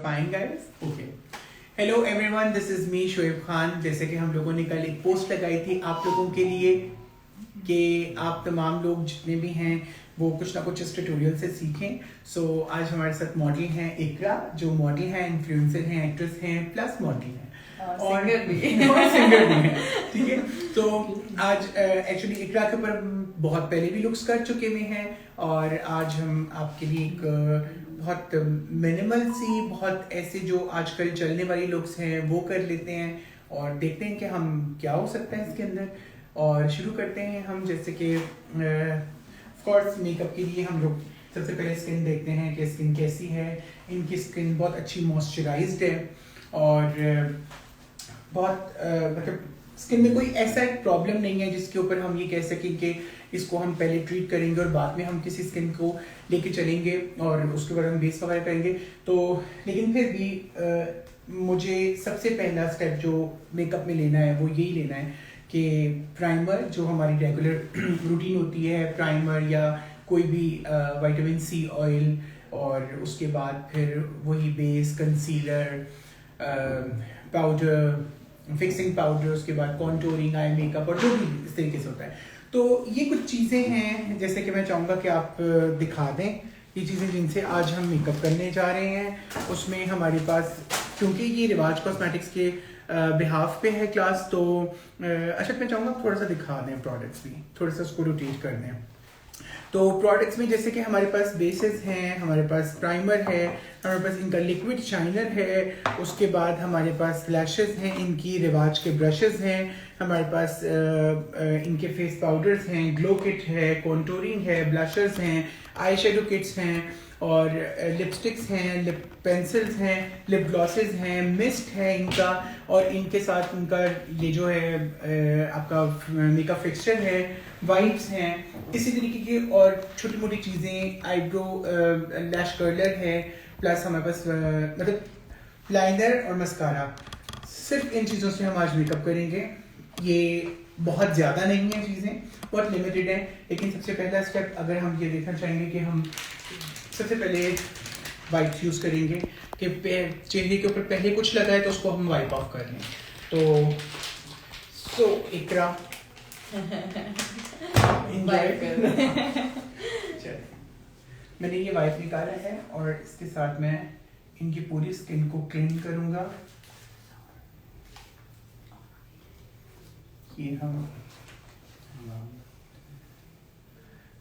Fine guys, okay. Hello everyone, this is me Shoaib Khan. जैसे कि हम लोगों ने कल एक पोस्ट लगाई थी आप लोगों के लिए कि आप तमाम लोग जितने भी हैं वो कुछ ना कुछ इस ट्यूटोरियल से सीखें। सो आज हमारे साथ मॉडल हैं इकरा, जो मॉडल हैं, इन्फ्लुएंसर हैं, एक्ट्रेस हैं, प्लस मॉडल हैं और सिंगर भी हैं। ठीक है, तो आज एक्चुअली इकरा के ऊपर बहुत पहले भी लुक्स कर चुके हुए हैं और आज हम आपके लिए एक बहुत मिनिमल सी, बहुत ऐसे जो आजकल चलने वाली लुक्स हैं वो कर लेते हैं और देखते हैं कि हम क्या हो सकता है इसके अंदर। और शुरू करते हैं हम, जैसे कि ऑफ कोर्स मेकअप के लिए हम लोग सबसे पहले स्किन देखते हैं कि स्किन कैसी है। इनकी स्किन बहुत अच्छी मॉइस्चराइज्ड है और बहुत मतलब स्किन में कोई ऐसा एक प्रॉब्लम नहीं है जिसके ऊपर हम ये कह सकें कि इसको हम पहले ट्रीट करेंगे और बाद में हम किसी स्किन को लेके चलेंगे और उसके बाद हम बेस वगैरह करेंगे। तो लेकिन फिर भी मुझे सबसे पहला स्टेप जो मेकअप में लेना है वो यही लेना है कि प्राइमर, जो हमारी रेगुलर रूटीन होती है, प्राइमर या कोई भी विटामिन सी ऑयल, और उसके बाद फिर वही base, concealer, powder, fixing powder, उसके बाद कॉन्टोरिंग, आई मेकअप और जो भी इस तरीके से होता है। तो ये कुछ चीज़ें हैं जैसे कि मैं चाहूँगा कि आप दिखा दें ये चीज़ें जिनसे आज हम मेकअप करने जा रहे हैं। उसमें हमारे पास, क्योंकि ये रिवाज कॉस्मेटिक्स के बिहाफ पे है क्लास, तो अच्छा मैं चाहूँगा थोड़ा सा दिखा दें प्रोडक्ट्स भी, थोड़ा सा उसको रोटेट कर दें। तो प्रोडक्ट्स में जैसे कि हमारे पास बेसेस हैं, हमारे पास प्राइमर है, हमारे पास इनका लिक्विड शाइनर है, उसके बाद हमारे पास लैशेस हैं, इनकी रिवाज के ब्रशेस हैं, हमारे पास इनके फेस पाउडर्स हैं, ग्लो किट है, कॉन्टूरिंग है, ब्लशर्स हैं, आई शेडो किट्स हैं और लिपस्टिक्स हैं, लिप पेंसिल्स हैं, लिप ग्लॉसेस हैं, मिस्ट है इनका, और इनके साथ इनका ये जो है आपका मेकअप फिक्सचर है, वाइप्स हैं, इसी तरीके की और छोटी मोटी चीज़ें, आईब्रो लैश कर्लर है, प्लस हमारे पास मतलब लाइनर और मस्कारा। सिर्फ इन चीज़ों से हम आज मेकअप करेंगे। ये बहुत ज़्यादा नहीं है, चीज़ें बहुत लिमिटेड हैं, लेकिन सबसे पहला स्टेप अगर हम ये देखना चाहेंगे कि हम सबसे पहले वाइप यूज़ करेंगे कि चेहरे के ऊपर पहले कुछ लगा है तो उसको हम वाइप ऑफ कर लें। तो इकरा मैंने ये वाइप निकाला है और इसके साथ मैं इनकी पूरी स्किन को क्लीन करूंगा। ये हम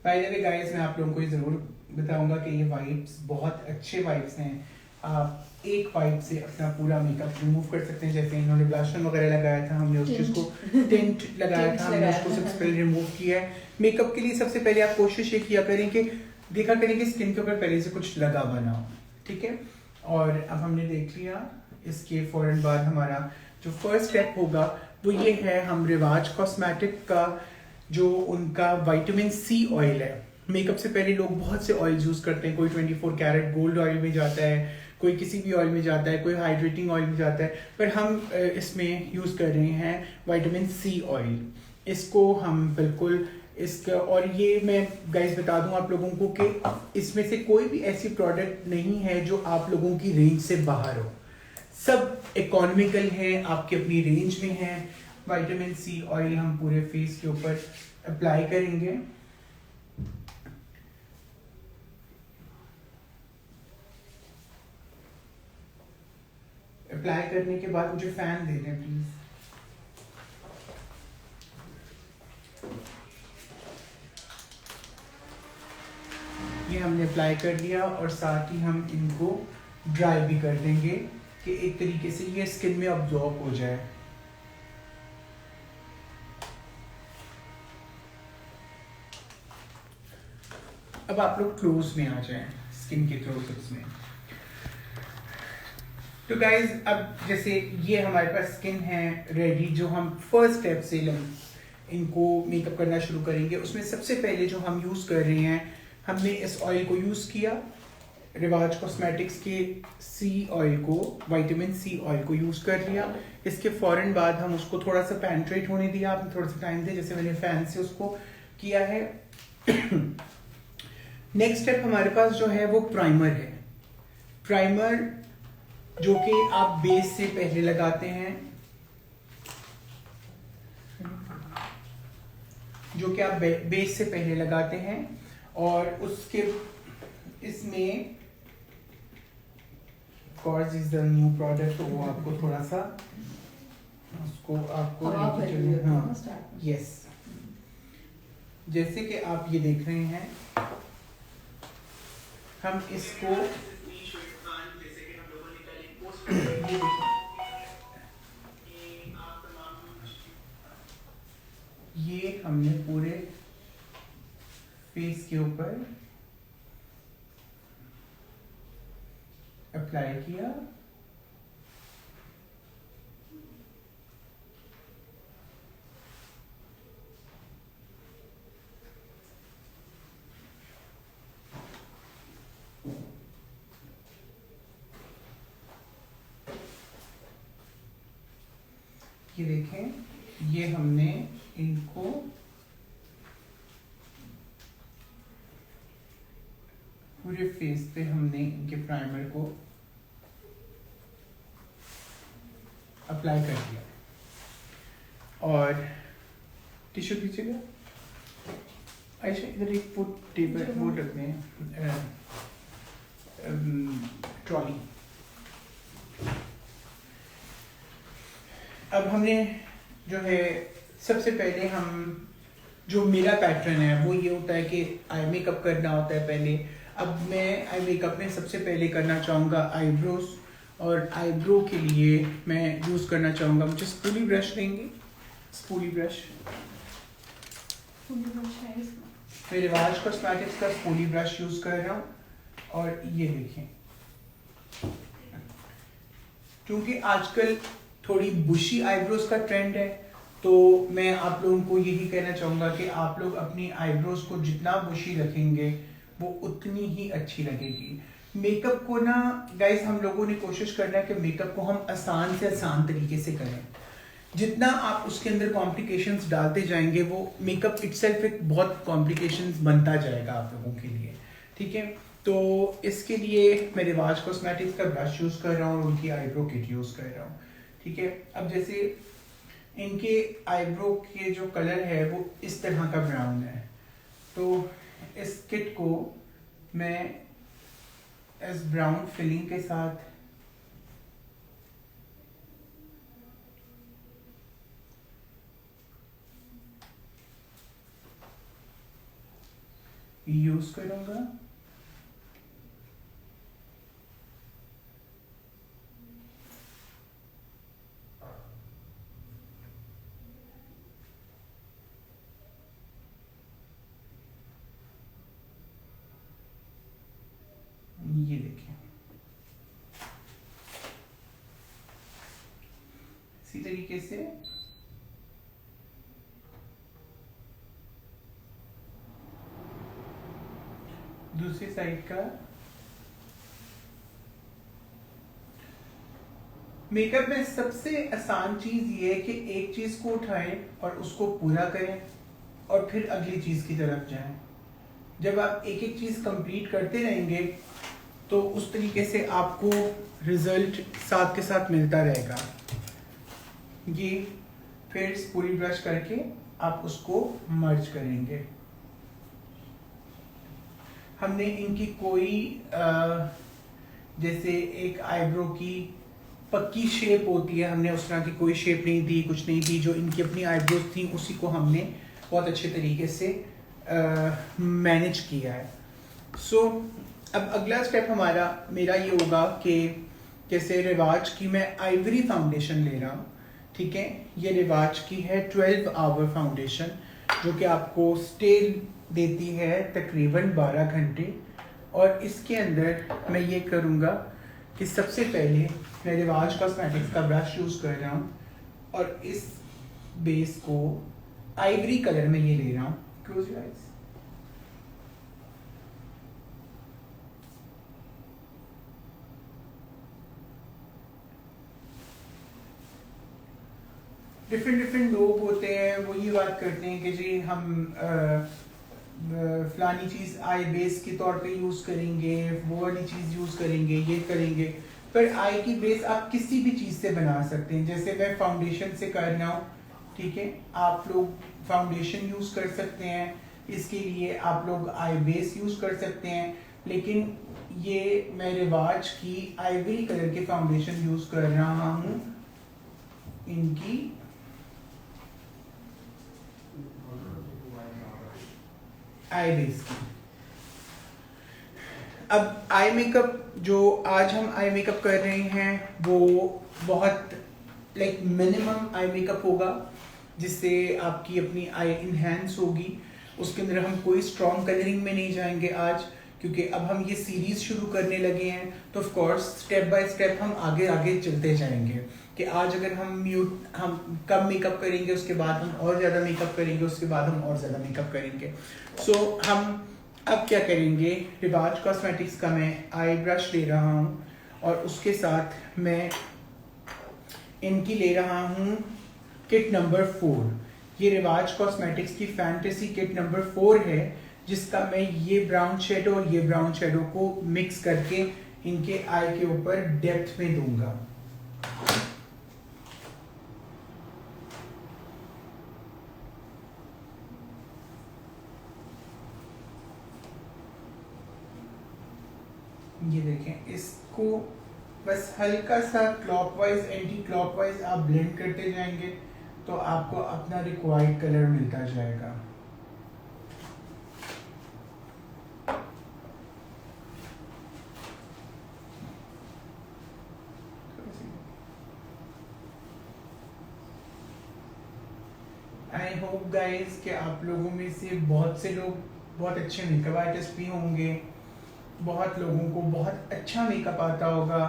बाय द वे गाइस, मैं आप लोगों को ये जरूर बताऊंगा कि ये वाइप्स बहुत अच्छे वाइप्स हैं। आप एक वाइप से अपना पूरा मेकअप रिमूव कर सकते हैं। जैसे इन्होंने ब्लश वगैरह लगाया था, हमने उस चीज़ को टिंट लगाया था, हमने उसको सबसे पहले रिमूव किया है। मेकअप के लिए सबसे पहले आप कोशिश ये किया करें कि देखा करें कि स्किन के ऊपर पहले से कुछ लगा बना हो, ठीक है। और अब हमने देख लिया, इसके फौरन बाद हमारा जो फर्स्ट स्टेप होगा वो ये है, हम रिवाज कॉस्मेटिक का जो उनका विटामिन सी ऑयल है। मेकअप से पहले लोग बहुत से ऑयल यूज़ करते हैं, कोई 24 कैरेट गोल्ड ऑयल में जाता है, कोई किसी भी ऑयल में जाता है, कोई हाइड्रेटिंग ऑयल में जाता है, पर हम इसमें यूज़ कर रहे हैं विटामिन सी ऑयल। इसको हम बिल्कुल इसका, और ये मैं गाइस बता दूं आप लोगों को कि इसमें से कोई भी ऐसी प्रोडक्ट नहीं है जो आप लोगों की रेंज से बाहर हो, सब इकोनॉमिकल है, आपकी अपनी रेंज में है। विटामिन सी ऑयल हम पूरे फेस के ऊपर अप्लाई करेंगे। अप्लाई करने के बाद मुझे फैन दे दें प्लीज। ये हमने अप्लाई कर लिया और साथ ही हम इनको ड्राई भी कर देंगे कि एक तरीके से ये स्किन में अब्जॉर्ब हो जाए। अब आप लोग क्लोज में आ जाएं, स्किन के क्लोजअप्स में। तो गाइज, अब जैसे ये हमारे पास स्किन है रेडी, जो हम फर्स्ट स्टेप से इनको मेकअप करना शुरू करेंगे। उसमें सबसे पहले जो हम यूज़ कर रहे हैं, हमने इस ऑयल को यूज़ किया, रिवाज कॉस्मेटिक्स के सी ऑयल को, विटामिन सी ऑयल को यूज़ कर लिया। इसके फ़ौरन बाद हम उसको थोड़ा सा पेनिट्रेट होने दिया, आपने थोड़ा सा टाइम दिया, जैसे मैंने फैन से उसको किया है। नेक्स्ट स्टेप हमारे पास जो है वो प्राइमर है। प्राइमर जो कि आप बेस से पहले लगाते हैं, जो कि आप बेस से पहले लगाते हैं। और उसके इसमें course is the new product, तो वो आपको थोड़ा सा उसको आपको लेके चलना। हाँ यस, जैसे कि आप ये देख रहे हैं, हम इसको ये हमने पूरे फेस के ऊपर अप्लाई किया। ये देखें, ये हमने इनको पूरे फेस पे हमने इनके प्राइमर को अप्लाई कर दिया। और टिश्यू दीजिएगा ऐसे, इधर एक फुट टेबल वो रखते हैं, ट्रॉली। अब हमने जो है, सबसे पहले हम जो मेरा पैटर्न है वो ये होता है कि आई मेकअप करना होता है पहले। अब मैं आई मेकअप में सबसे पहले करना चाहूँगा आईब्रोज, और आईब्रो के लिए मैं यूज़ करना चाहूँगा, मुझे स्पूली ब्रश देंगे, स्पूली ब्रश। मैं रिवाज कॉस्मेटिक्स का स्पूली ब्रश यूज़ कर रहा हूँ। और ये देखें, क्योंकि आजकल थोड़ी बुशी आईब्रोज का ट्रेंड है, तो मैं आप लोगों को यही कहना चाहूँगा कि आप लोग अपनी आईब्रोज को जितना बुशी रखेंगे वो उतनी ही अच्छी लगेगी। मेकअप को ना गाइस, हम लोगों ने कोशिश करना है कि मेकअप को हम आसान से आसान तरीके से करें। जितना आप उसके अंदर कॉम्प्लिकेशंस डालते जाएंगे, वो मेकअप इटसेल्फ एक बहुत कॉम्प्लिकेशंस बनता जाएगा आप लोगों के लिए, ठीक है। तो इसके लिए मैं रिवाज कॉस्मेटिक्स का ब्रश यूज़ कर रहा हूँ और उनकी आईब्रो किट यूज़ कर रहा हूँ, ठीक है। अब जैसे इनके आईब्रो के जो कलर है वो इस तरह का ब्राउन है, तो इस किट को मैं इस ब्राउन फिलिंग के साथ यूज करूंगा। ये देखिए, इसी तरीके से दूसरी साइड का। मेकअप में सबसे आसान चीज ये है कि एक चीज को उठाएं और उसको पूरा करें और फिर अगली चीज की तरफ जाएं। जब आप एक एक चीज कंप्लीट करते रहेंगे तो उस तरीके से आपको रिजल्ट साथ के साथ मिलता रहेगा। ये फिर स्पूली ब्रश करके आप उसको मर्ज करेंगे। हमने इनकी कोई जैसे एक आईब्रो की पक्की शेप होती है, हमने उस तरह की कोई शेप नहीं दी, कुछ नहीं दी। जो इनकी अपनी आईब्रोज थी उसी को हमने बहुत अच्छे तरीके से मैनेज किया है। सो अब अगला स्टेप मेरा ये होगा कि जैसे रिवाज की मैं आइवरी फाउंडेशन ले रहा हूँ, ठीक है। ये रिवाज की है 12 आवर फाउंडेशन, जो कि आपको स्टे देती है तकरीबन 12 घंटे। और इसके अंदर मैं ये करूँगा कि सबसे पहले मैं रिवाज कॉस्मेटिक्स का ब्रश यूज़ कर रहा हूँ और इस बेस को आइवरी कलर में ये ले रहा हूँ। Close your eyes. डिफरेंट लोग होते हैं, वो ये बात करते हैं कि जी हम फलानी चीज़ आई बेस के तौर पे यूज़ करेंगे, वो वाली चीज़ यूज़ करेंगे, ये करेंगे। पर आई की बेस आप किसी भी चीज़ से बना सकते हैं। जैसे मैं फाउंडेशन से कर रहा हूँ, ठीक है, आप लोग फाउंडेशन यूज़ कर सकते हैं, इसके लिए आप लोग आई बेस यूज़ कर सकते हैं। लेकिन ये मैं रिवाज की आइवरी कलर के फाउंडेशन यूज़ कर रहा हूँ, इनकी आई बेस की। अब आई मेकअप जो आज हम आई मेकअप कर रहे हैं वो बहुत लाइक मिनिमम आई मेकअप होगा, जिससे आपकी अपनी आई इन्हेंस होगी। उसके अंदर हम कोई स्ट्रॉन्ग कलरिंग में नहीं जाएंगे आज, क्योंकि अब हम ये सीरीज शुरू करने लगे हैं, तो of course step by step हम आगे आगे चलते जाएंगे कि आज अगर हम कम मेकअप करेंगे, उसके बाद हम और ज़्यादा मेकअप करेंगे, उसके बाद हम और ज़्यादा मेकअप करेंगे। सो हम अब क्या करेंगे, रिवाज कॉस्मेटिक्स का मैं आई ब्रश ले रहा हूँ और उसके साथ मैं इनकी ले रहा हूँ किट नंबर 4। ये रिवाज कॉस्मेटिक्स की फैंटेसी किट नंबर 4 है, जिसका मैं ये ब्राउन शेडो और ये ब्राउन शेडो को मिक्स करके इनके आई के ऊपर डेप्थ में दूंगा। ये देखें, इसको बस हल्का सा क्लॉकवाइज एंटी क्लॉकवाइज आप ब्लेंड करते जाएंगे तो आपको अपना रिक्वायर्ड कलर मिलता जाएगा। आई होप गाइस कि आप लोगों में से बहुत से लोग बहुत अच्छे मेकअप आर्टिस्ट भी होंगे, बहुत लोगों को बहुत अच्छा मेकअप आता होगा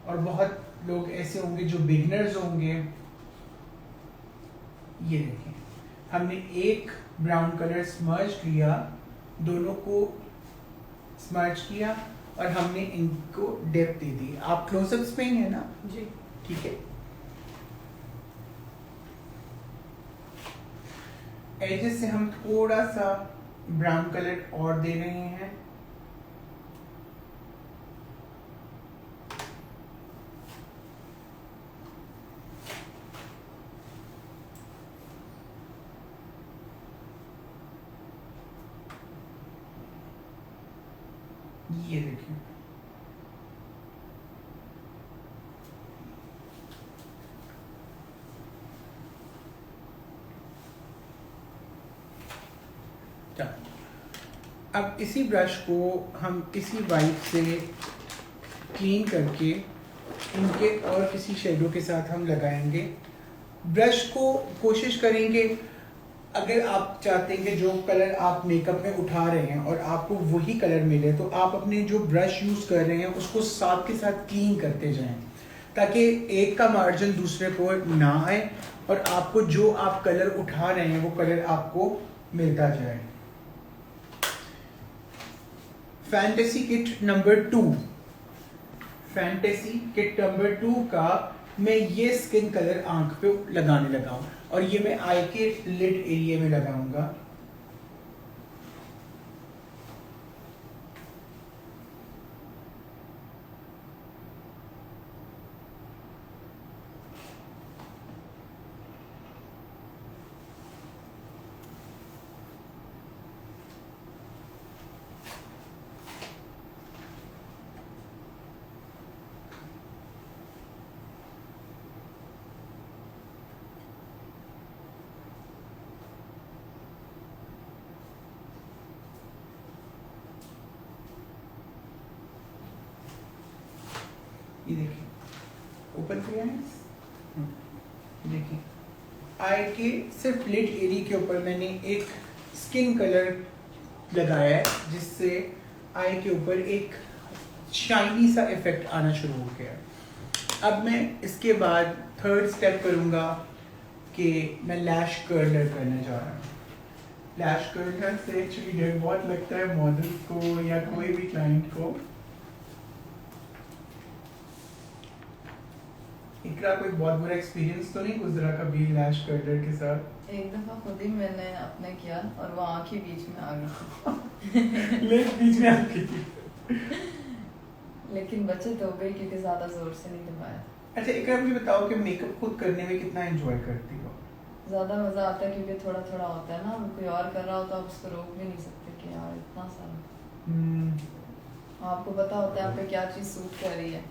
और बहुत लोग ऐसे होंगे जो बिगिनर्स होंगे। ये देखें, हमने एक ब्राउन कलर स्मर्ज किया, दोनों को स्मर्ज किया और हमने इनको डेप्थ दे दी। आप क्लोजअप्स पे ही है ना जी, ठीक है। एजेस से हम थोड़ा सा ब्राउन कलर और दे रहे हैं। ये देखिए, अब इसी ब्रश को हम इसी वाइप से क्लीन करके इनके और किसी शेडो के साथ हम लगाएंगे। ब्रश को कोशिश करेंगे, अगर आप चाहते हैं कि जो कलर आप मेकअप में उठा रहे हैं और आपको वही कलर मिले, तो आप अपने जो ब्रश यूज़ कर रहे हैं उसको साथ के साथ क्लीन करते जाएं, ताकि एक का मार्जिन दूसरे को ना आए और आपको जो आप कलर उठा रहे हैं वो कलर आपको मिलता जाए। Fantasy kit number 2, fantasy kit number 2 का मैं ये स्किन कलर आंख पे लगाने लगा हूँ और ये मैं आई के लिड एरिया में लगाऊंगा। ये देखिए, ओपन किया है, देखिए आई के सिर्फ लिड एरिया के ऊपर मैंने एक स्किन कलर लगाया है, जिससे आई के ऊपर एक शाइनी सा इफेक्ट आना शुरू हो गया। अब मैं इसके बाद थर्ड स्टेप करूँगा कि मैं लैश कर्लर करने जा रहा हूँ। लैश कर्लर से एक्चुअली डर बहुत लगता है मॉडल्स को या कोई भी क्लाइंट को। इकरा कोई बहुत बुरा एक्सपीरियंस तो नहीं गुजरा कभी लैश कर्लर के साथ? एक दफा खुद ही मैंने अपने किया और वो आंखें बीच में आ गई। लेग बीच में आ गई। लेकिन बचत हो गई क्योंकि ज्यादा जोर से नहीं दबाया। अच्छा एक बार मुझे बताओ कि मेकअप खुद करने में कितना एंजॉय करती हो? ज्यादा मजा आता है क्योंकि थोड़ा थोड़ा होता है ना, कोई और कर रहा होता है आप उसको रोक भी नहीं सकते कि यार इतना सारा। आपको पता होता है आप पे क्या चीज सूट कर रही है।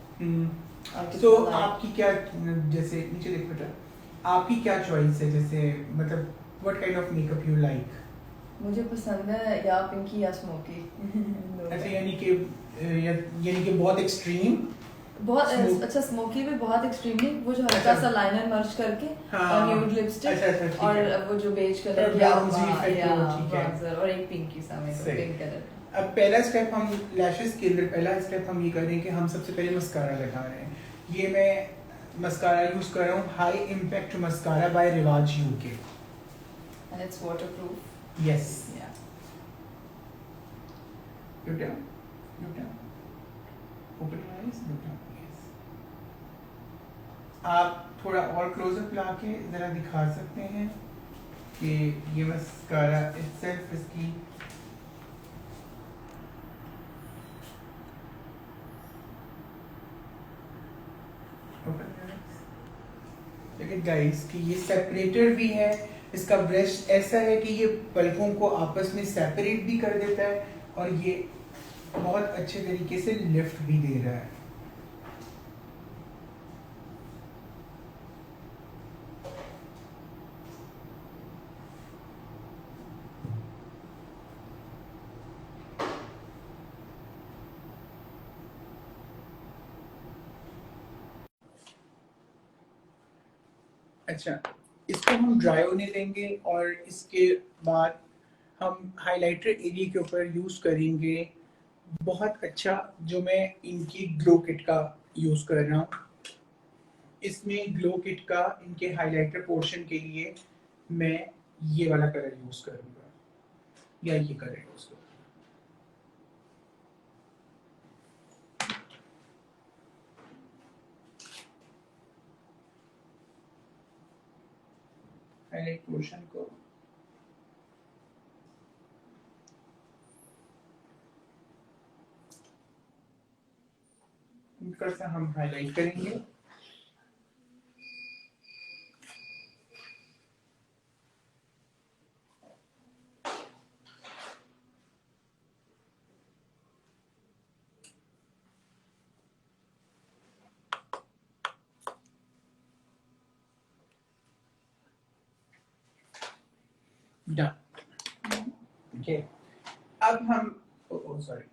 तो आपकी क्या, जैसे नीचे देख बेटा, आपकी क्या चॉइस है, जैसे मतलब what kind of makeup you like? मुझे पसंद है या पिंकी या स्मोकी। अच्छा यानी कि बहुत एक्सट्रीम। बहुत अच्छा स्मोकी भी बहुत एक्सट्रीम नहीं, वो जो हल्का सा लाइनर मर्ज करके और न्यूड लिपस्टिक और वो जो बेज कलर या ब्राउन्जर और एक पिंकी सा में पिंक कलर। अब पहला स्टेप हम लैशेस के अंदर, पहला स्टेप हम ये कर रहे हैं कि हम सबसे पहले मस्कारा लगा रहे हैं। ये मैं मस्कारा यूज कर रहा हूँ, हाई इम्पैक्ट मस्कारा बाय रिवाज UK, and it's waterproof. Yes. या look down, look down, open your eyes, look down, yes। आप थोड़ा और क्लोजअप लाके जरा दिखा सकते हैं कि ये मस्कारा इटसेल्फ इसकी लेकिन गाइस कि ये सेपरेटर भी है, इसका ब्रश ऐसा है कि ये पलकों को आपस में सेपरेट भी कर देता है और ये बहुत अच्छे तरीके से लिफ्ट भी दे रहा है। अच्छा इसको हम ड्राई होने देंगे और इसके बाद हम हाइलाइटर एरिया के ऊपर यूज करेंगे बहुत अच्छा, जो मैं इनकी ग्लो किट का यूज कर रहा हूँ। इसमें ग्लो किट का इनके हाइलाइटर पोर्शन के लिए मैं ये वाला कलर यूज करूंगा या ये कलर यूज करूंगा। हाइलाइट पोर्शन को इनका से हम हाईलाइट करेंगे। ओके अब हम सॉरी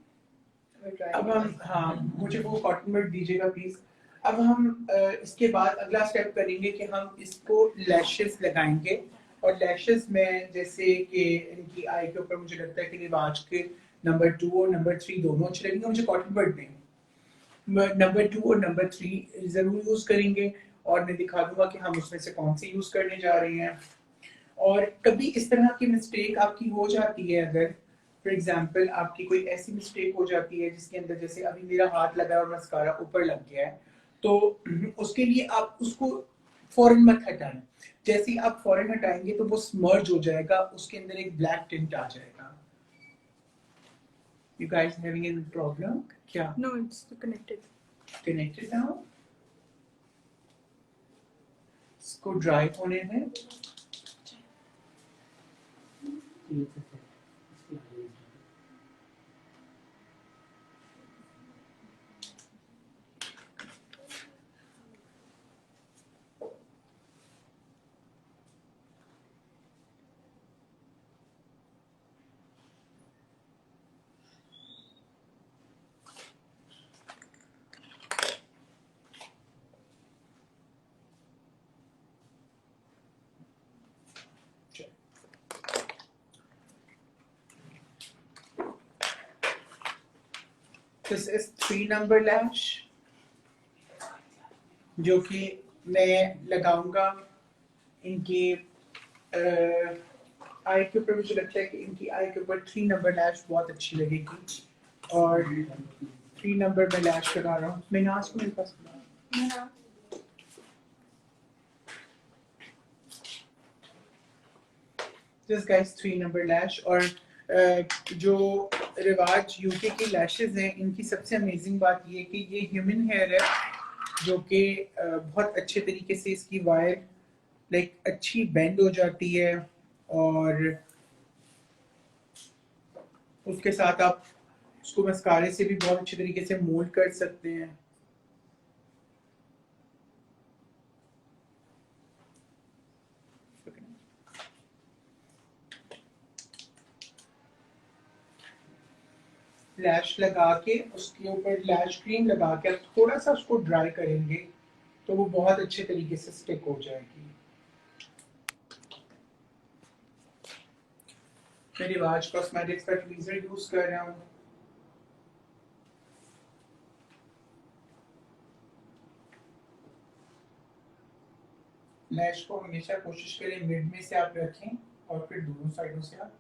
अब हम हाँ मुझे वो कॉटन बड दीजिएगा प्लीज। अब हम इसके बाद अगला स्टेप करेंगे कि हम इसको लैशेस लगाएंगे और लैशेस में जैसे कि इनकी आई के ऊपर मुझे लगता है कि रिवाज के नंबर 2 और नंबर 3 दोनों अच्छे लगेंगे, मुझे कॉटन बड नहीं, नंबर 2 और नंबर 3 जरूर यूज करेंगे और मैं दिखा दूंगा कि हम उसमें से कौन सी यूज करने जा रहे हैं। और कभी इस तरह की मिस्टेक आपकी हो जाती है, अगर फॉर एग्जांपल आपकी कोई ऐसी मिस्टेक हो जाती है जिसके अंदर जैसे अभी मेरा हाथ लगा है और मस्कारा ऊपर लग गया है, तो उसके लिए आप उसको फौरन मत हटाएं। जैसे ही आप फौरन हटाएंगे तो वो स्मर्ज हो जाएगा, उसके अंदर एक ब्लैक टिंट आ जाएगा। You guys having any problem? क्या? No, it's connected. Connected now? इसको ड्राई होने दें। This is 3 number lash जो कि मैं लगाऊंगा इनकी आई के ऊपर। मुझे लगता है कि इनकी आई के ऊपर 3 नंबर लैश बहुत अच्छी लगेगी और 3 नंबर में लैश लगा रहा हूँ मैं। नाज को मेरे पास दिस गाइस 3 नंबर लैश। और जो रिवाज यूके की लैशेज हैं, इनकी सबसे अमेजिंग बात ये कि ये ह्यूमन हेयर है जो कि बहुत अच्छे तरीके से इसकी वायर लाइक अच्छी बेंड हो जाती है और उसके साथ आप उसको मस्कारे से भी बहुत अच्छे तरीके से मोल्ड कर सकते हैं। लैश लगा के उसके ऊपर लैश क्रीम लगा के आप थोड़ा सा उसको ड्राई करेंगे तो वो बहुत अच्छे तरीके से स्टिक हो जाएगी। मैं रिवाज कॉस्मेटिक्स का ट्वीजर यूज कर रहा हूँ। लैश को हमेशा कोशिश करें मिड में से आप रखें और फिर दोनों साइडों से आप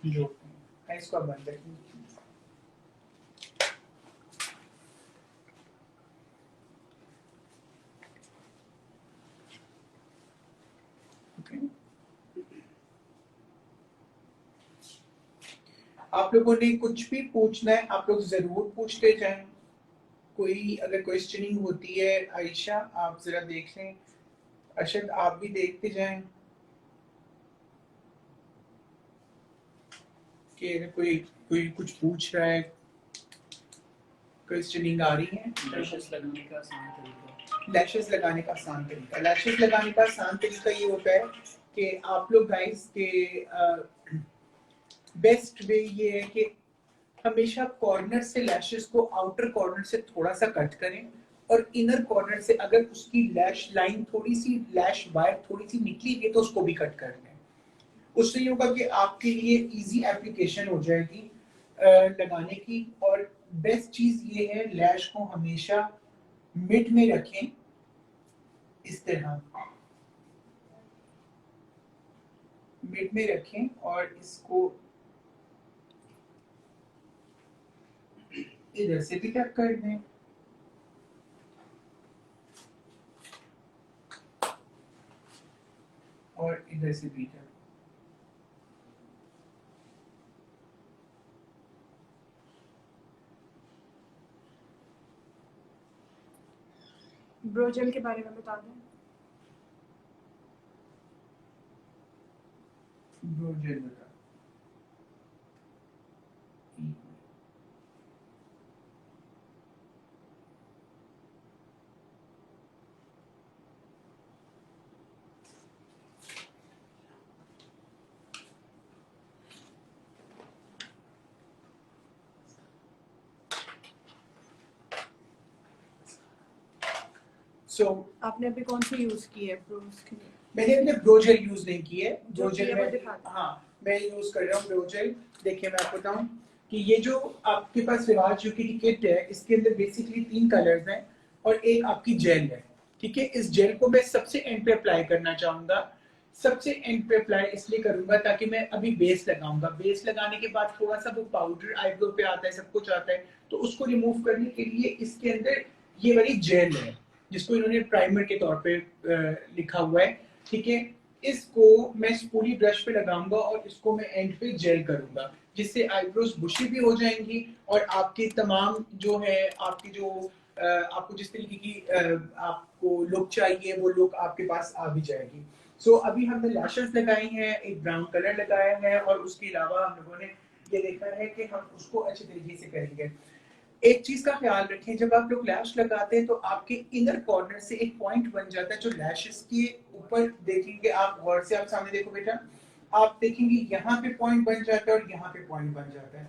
जो इसको बंद रखें। आप लोगों ने कुछ भी पूछना है आप लोग जरूर पूछते जाएं। कोई अगर क्वेश्चनिंग होती है आयशा आप जरा देख लें, अरशद आप भी देखते जाएं कि अगर कोई कोई कुछ पूछ रहा है, क्वेश्चनिंग आ रही है। लैशेस लगाने का आसान तरीका, लैशेस लगाने का आसान तरीका, लैशेस लगाने का आसान तरीका ये होता है कि आप लोग गाइस के बेस्ट वे ये है कि हमेशा कॉर्नर से लैशेस को आउटर कॉर्नर से थोड़ा सा कट करें और इनर कॉर्नर से अगर उसकी लैश लाइन थोड़ी सी लैश वायर थोड़ी सी निकली है तो उसको भी कट कर लें। उससे ये होगा कि आपके लिए इजी एप्लीकेशन हो जाएगी लगाने की। और बेस्ट चीज ये है लैश को हमेशा मिड में रखें, इस तरह मिड में रखें और इसको इधर से भी टक कर दें और इधर से भी टक। ब्रोजेल के बारे में बता दें। ब्रोजेल बता आपने अभी कौन सी यूज की है ब्रोज की? मैंने अपने ब्रोजेल यूज नहीं की है। ब्रोजेल में हाँ मैं यूज कर रहा हूँ ब्रोजेल। देखिए मैं आपको बताऊं कि ये जो आपके पास रिवाज यूके की किट है इसके अंदर बेसिकली 3 कलर्स हैं और एक आपकी जेल है। ठीक है, इस जेल को मैं सबसे एंड पे अप्लाई करना चाहूंगा। सबसे एंड पे अप्लाई इसलिए करूंगा ताकि मैं अभी बेस लगाऊंगा। बेस लगाने के बाद थोड़ा सा वो पाउडर आईब्रो पे आता है, सब कुछ आता है, तो उसको रिमूव करने के लिए इसके अंदर ये वाली जेल है जिसको इन्होंने प्राइमर के तौर पे लिखा हुआ है। ठीक है, इसको मैं पूरी ब्रश पे लगाऊंगा और इसको मैं एंड पे जेल करूंगा जिससे आईब्रोज बुशी भी हो जाएंगी और आपकी तमाम जो है आपकी जो आपको जिस तरीके की आपको लुक चाहिए वो लुक आपके पास आ भी जाएगी। अभी हमने लैशेस लगाई हैं, एक ब्राउन कलर लगाया है और उसके अलावा हम लोगों ने ये देखा है कि हम उसको अच्छे तरीके से करेंगे। एक चीज का ख्याल रखें, जब आप लोग लैश लगाते हैं तो आपके इनर कॉर्नर से एक पॉइंट बन जाता है जो लैशेस के ऊपर देखेंगे आप गौर से, आप सामने देखो बेटा, आप देखेंगे यहाँ पे पॉइंट बन जाता है और यहाँ पे पॉइंट बन जाता है।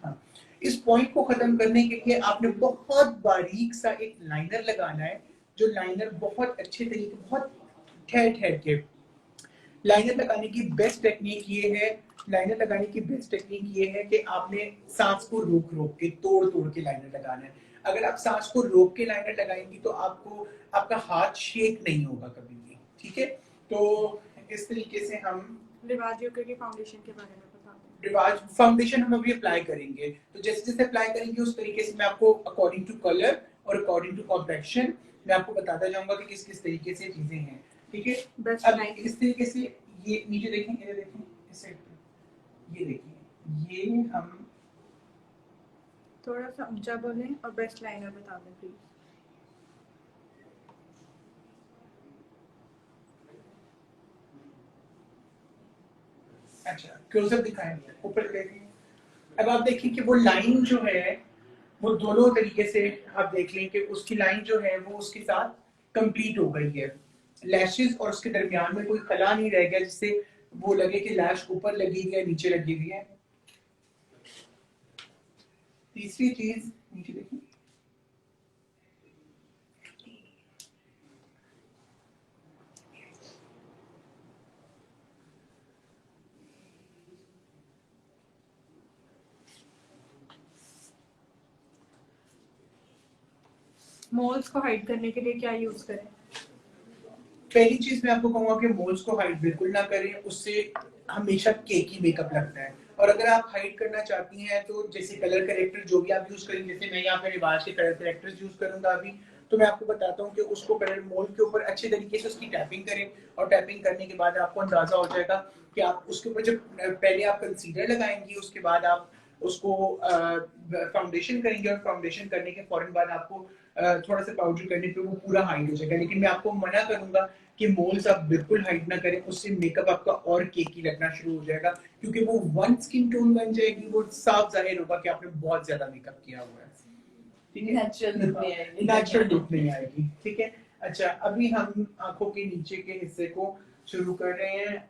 हाँ, इस पॉइंट को खत्म करने के लिए आपने बहुत बारीक सा एक लाइनर लगाना है जो लाइनर बहुत अच्छे तरीके बहुत ठहर ठहर के लाइनर लगाने की बेस्ट टेक्निक ये है। लाइनर लगाने की बेस्ट टेक्निक ये है कि आपने सांस को रोक रोक के तोड़ तोड़ के लाइनर लगाना है। अगर आप सांस को रोक के लाइनर लगाएंगी तो आपको आपका हाथ शेक नहीं होगा कभी भी। ठीक है, तो इस तरीके से हम रिवाज यूके की फाउंडेशन के बारे में बता दें। रिवाज फाउंडेशन हम अभी अप्लाई करेंगे, तो जैसे जैसे अप्लाई करेंगे उस तरीके से मैं आपको अकॉर्डिंग टू कलर और अकॉर्डिंग टू कॉम्प्लेक्शन मैं आपको बताता जाऊंगा कि किस किस तरीके से चीजें हैं, ठीक है। अब इस तरीके से ये नीचे देखें, ये देखें इस साइड पे, ये देखिए ये हम थोड़ा सा ऊंचा बोलें और बेस्ट लाइनर बता दें प्लीज। अच्छा क्लोजअप दिखाएंगे ऊपर देखिए। अब आप देखिए कि वो लाइन जो है वो दोनों तरीके से आप देख लें कि उसकी लाइन जो है वो उसके साथ कंप्लीट हो गई है, लैशेस और उसके दरमियान में कोई खला नहीं रह गया जिससे वो लगे कि लैश ऊपर लगी हुई है नीचे लगी हुई है। तीसरी चीज नीचे देखिए, मोल्स को हाइड करने के लिए क्या यूज करें? पहली चीज मैं आपको कहूंगा कि मोल्स को हाइड बिल्कुल ना करें, उससे हमेशा केकी मेकअप लगता है। और अगर आप हाइड करना चाहती हैं तो जैसे कलर करेक्टर जो भी आप यूज करेंगे, जैसे मैं यहाँ पे रिवाज के कलर करेक्टर्स यूज करूंगा अभी, तो मैं आपको बताता हूँ कि उसको कलर मोल्ड के ऊपर अच्छे तरीके से उसकी टैपिंग करें, और टैपिंग करने के बाद आपको अंदाजा हो जाएगा कि आप उसके ऊपर जब पहले आप कंसीलर लगाएंगी उसके बाद आप उसको फाउंडेशन करेंगे, और फाउंडेशन करने के फौरन बाद आपको थोड़ा सा पाउडर करने पे वो पूरा हाइड हो जाएगा। लेकिन मैं आपको मना करूंगा कि मोल्स आप बिल्कुल हाइड ना करें, उससे मेकअप आपका और केकी लगना शुरू हो जाएगा, क्योंकि वो वन स्किन टोन बन जाएगी, वो साफ जाहिर होगा कि आपने बहुत ज्यादा मेकअप किया हुआ है, ठीक है, नेचुरल लुक नहीं आएगी, ठीक है। अच्छा अभी हम आंखों के नीचे के हिस्से को शुरू कर रहे हैं।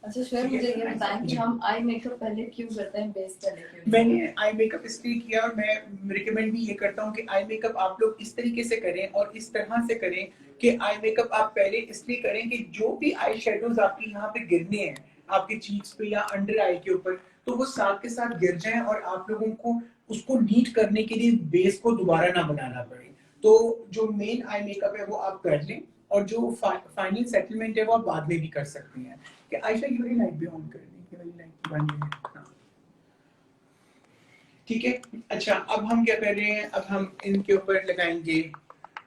अच्छा सर मुझे ये बताएं कि हम आई मेकअप पहले क्यों करते हैं, बेस पहले क्यों? मैंने आई मेकअप इसलिए किया, और मैं रिकमेंड भी ये करता हूँ कि आई मेकअप आप लोग इस तरीके से करें और इस तरह से करें कि आई मेकअप आप पहले इसलिए करें कि जो भी आई शेडोज आपके यहाँ पे गिरने हैं आपके चीक्स पे या अंडर आई के ऊपर, तो वो साथ के साथ गिर जाएं और आप लोगों को उसको नीट करने के लिए बेस को दोबारा ना बनाना पड़े। तो जो मेन आई मेकअप है वो आप कर लें, और जो फाइनल सेटलमेंट है वो आप बाद में भी कर सकते हैं। कि आयशा की वाली लाइट भी ऑन कर दी, कि वाली लाइट बंद है, हाँ ठीक है। अच्छा अब हम क्या कर रहे हैं, अब हम इनके ऊपर लगाएंगे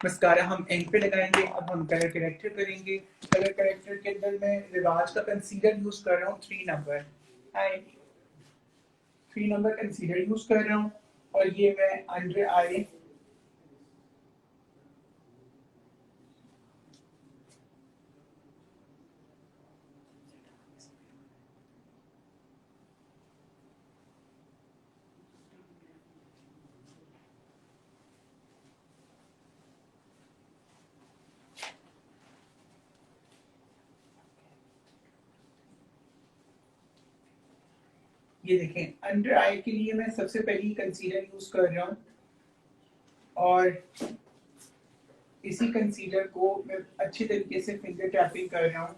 मस्कारा, हम एंड पे लगाएंगे। अब हम कलर करेक्टर करेंगे। कलर करेक्टर के अंदर मैं रिवाज का कंसीलर यूज कर रहा हूँ 3 नंबर, 3 नंबर कंसीलर यूज कर रहा हूँ, और ये मैं अंडर आई ये देखें अंडर आई के लिए मैं सबसे पहले कंसीलर यूज कर रहा हूँ, और इसी कंसीलर को मैं अच्छी तरीके से फिंगर टैपिंग कर रहा हूँ।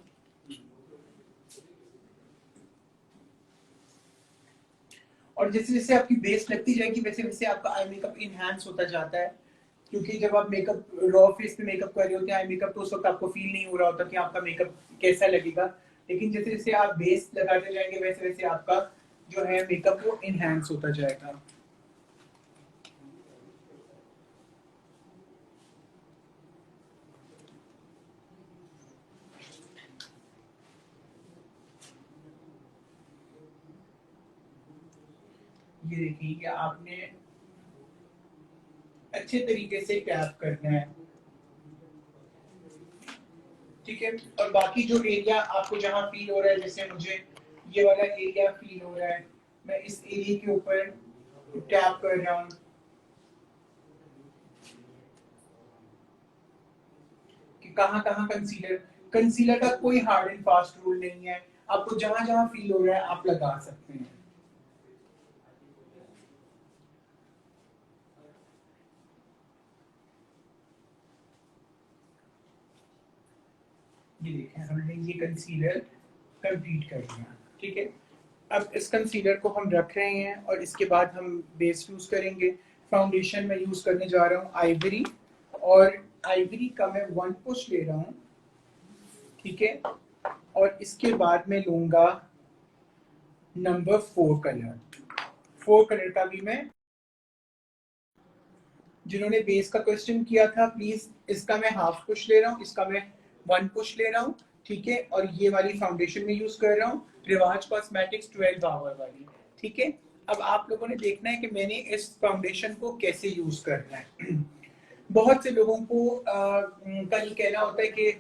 और जैसे जैसे आपकी बेस लगती जाएगी वैसे वैसे आपका आई मेकअप इनहैंस होता जाता है, क्योंकि जब आप मेकअप रॉ फेस पे मेकअप कर रहे होते हैं आई मेकअप, तो उस वक्त आपको फील नहीं हो रहा होता कि आपका मेकअप कैसा लगेगा, लेकिन जैसे जैसे आप बेस लगाते जाएंगे वैसे वैसे आपका जो है मेकअप वो इनहैंस होता जाएगा। ये देखिए आपने अच्छे तरीके से टैप करना है, ठीक है। और बाकी जो एरिया आपको जहां फील हो रहा है, जैसे मुझे ये वाला एरिया फील हो रहा है, मैं इस एरिया के ऊपर टैप कर रहा हूँ कि कहाँ कहाँ कंसीलर का कोई हार्ड एंड फास्ट रूल नहीं है, आपको जहां जहां फील हो रहा है आप लगा सकते हैं। ये देखें हमने ये कंसीलर कंप्लीट कर लिया, ठीक है। अब इस कंसीलर को हम रख रहे हैं और इसके बाद हम बेस यूज करेंगे। फाउंडेशन में यूज करने जा रहा हूँ आइवरी, और आइवरी का मैं 1 पुश ले रहा हूँ, ठीक है। और इसके बाद मैं लूंगा नंबर 4 कलर, 4 कलर का भी मैं, जिन्होंने बेस का क्वेश्चन किया था प्लीज, इसका मैं हाफ पुश ले रहा हूँ, इसका मैं 1 पुश ले रहा हूँ, ठीक है, और ये वाली फाउंडेशन में यूज कर रहा हूँ, रिवाज कॉस्मेटिक्स 12 आवर वाली, ठीक है। अब आप लोगों ने देखना है कि मैंने इस फाउंडेशन को कैसे यूज करना है। बहुत से लोगों को का ये कहना होता है कि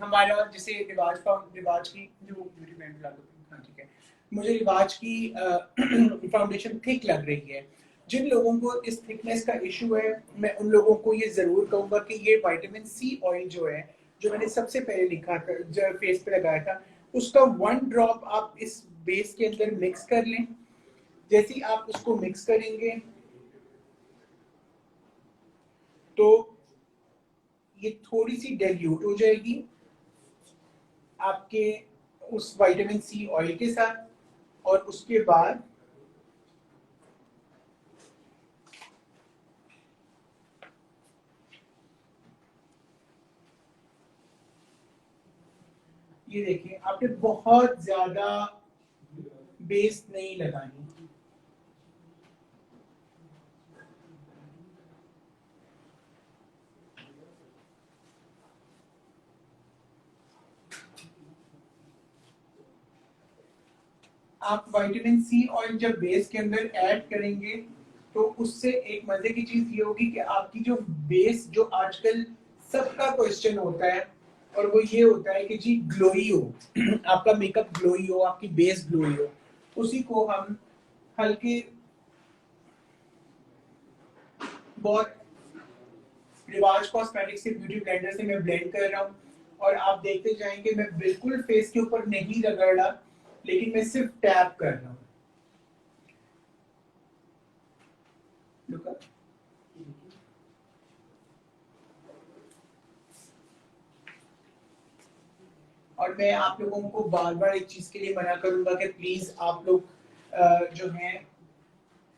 हमारा जैसे रिवाज की जो ब्यूटी ब्लेंडर ला दो, हाँ ठीक है, मुझे रिवाज की फाउंडेशन थिक लग रही है। जिन लोगों को इस थिकनेस का इशू है, मैं उन लोगों को ये जरूर कहूंगा कि ये विटामिन सी ऑयल जो है, जो मैंने सबसे पहले लिखा था, जो फेस पे लगाया था, उसका 1 ड्रॉप आप इस बेस के अंदर मिक्स कर लें। जैसे ही आप उसको मिक्स करेंगे तो ये थोड़ी सी डाइल्यूट हो जाएगी आपके उस विटामिन सी ऑयल के साथ, और उसके बाद ये देखिए, आपने बहुत ज्यादा बेस नहीं लगानी, आप विटामिन सी ऑयल जब बेस के अंदर ऐड करेंगे तो उससे एक मजे की चीज ये होगी कि आपकी जो बेस, जो आजकल सबका क्वेश्चन होता है, और वो ये होता है कि जी ग्लोई हो, आपका मेकअप ग्लोई हो, आपकी बेस ग्लोई हो, उसी को हम हल्के बहुत रिवाज कॉस्मेटिक्स के ब्यूटी ब्लेंडर से मैं ब्लेंड कर रहा हूँ, और आप देखते जाएंगे मैं बिल्कुल फेस के ऊपर नहीं रगड़ रहा, लेकिन मैं सिर्फ टैप कर रहा हूँ। और मैं आप लोगों को बार बार एक चीज के लिए मना करूंगा कि प्लीज आप लोग जो हैं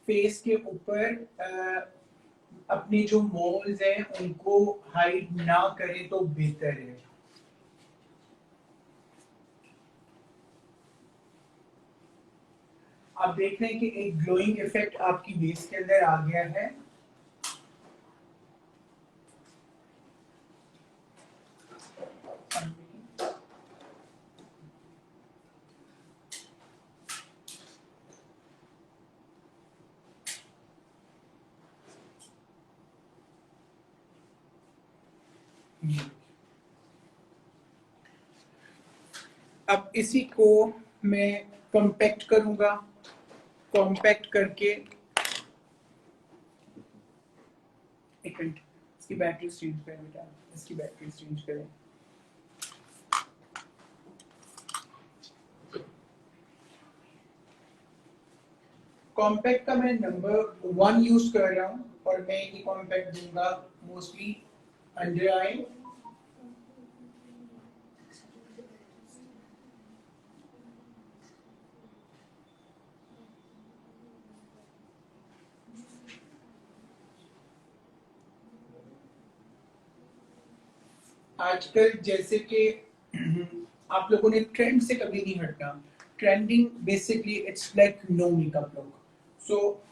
फेस के ऊपर अपनी जो मोल्स हैं उनको हाइड ना करें तो बेहतर है। आप देख रहे हैं कि एक ग्लोइंग इफेक्ट आपकी बेस के अंदर आ गया है। अब इसी को मैं कॉम्पैक्ट करूंगा, कॉम्पैक्ट करके, एक मिनट, इसकी बैटरी चेंज करें बेटा, इसकी बैटरी चेंज करें। कॉम्पैक्ट का मैं नंबर 1 यूज कर रहा हूँ, और मैं ये कॉम्पैक्ट दूंगा मोस्टली अंडर आई, आजकल जैसे कि आप लोगों ने ट्रेंड से कभी नहीं हटना, trending basically it's like no makeup look, so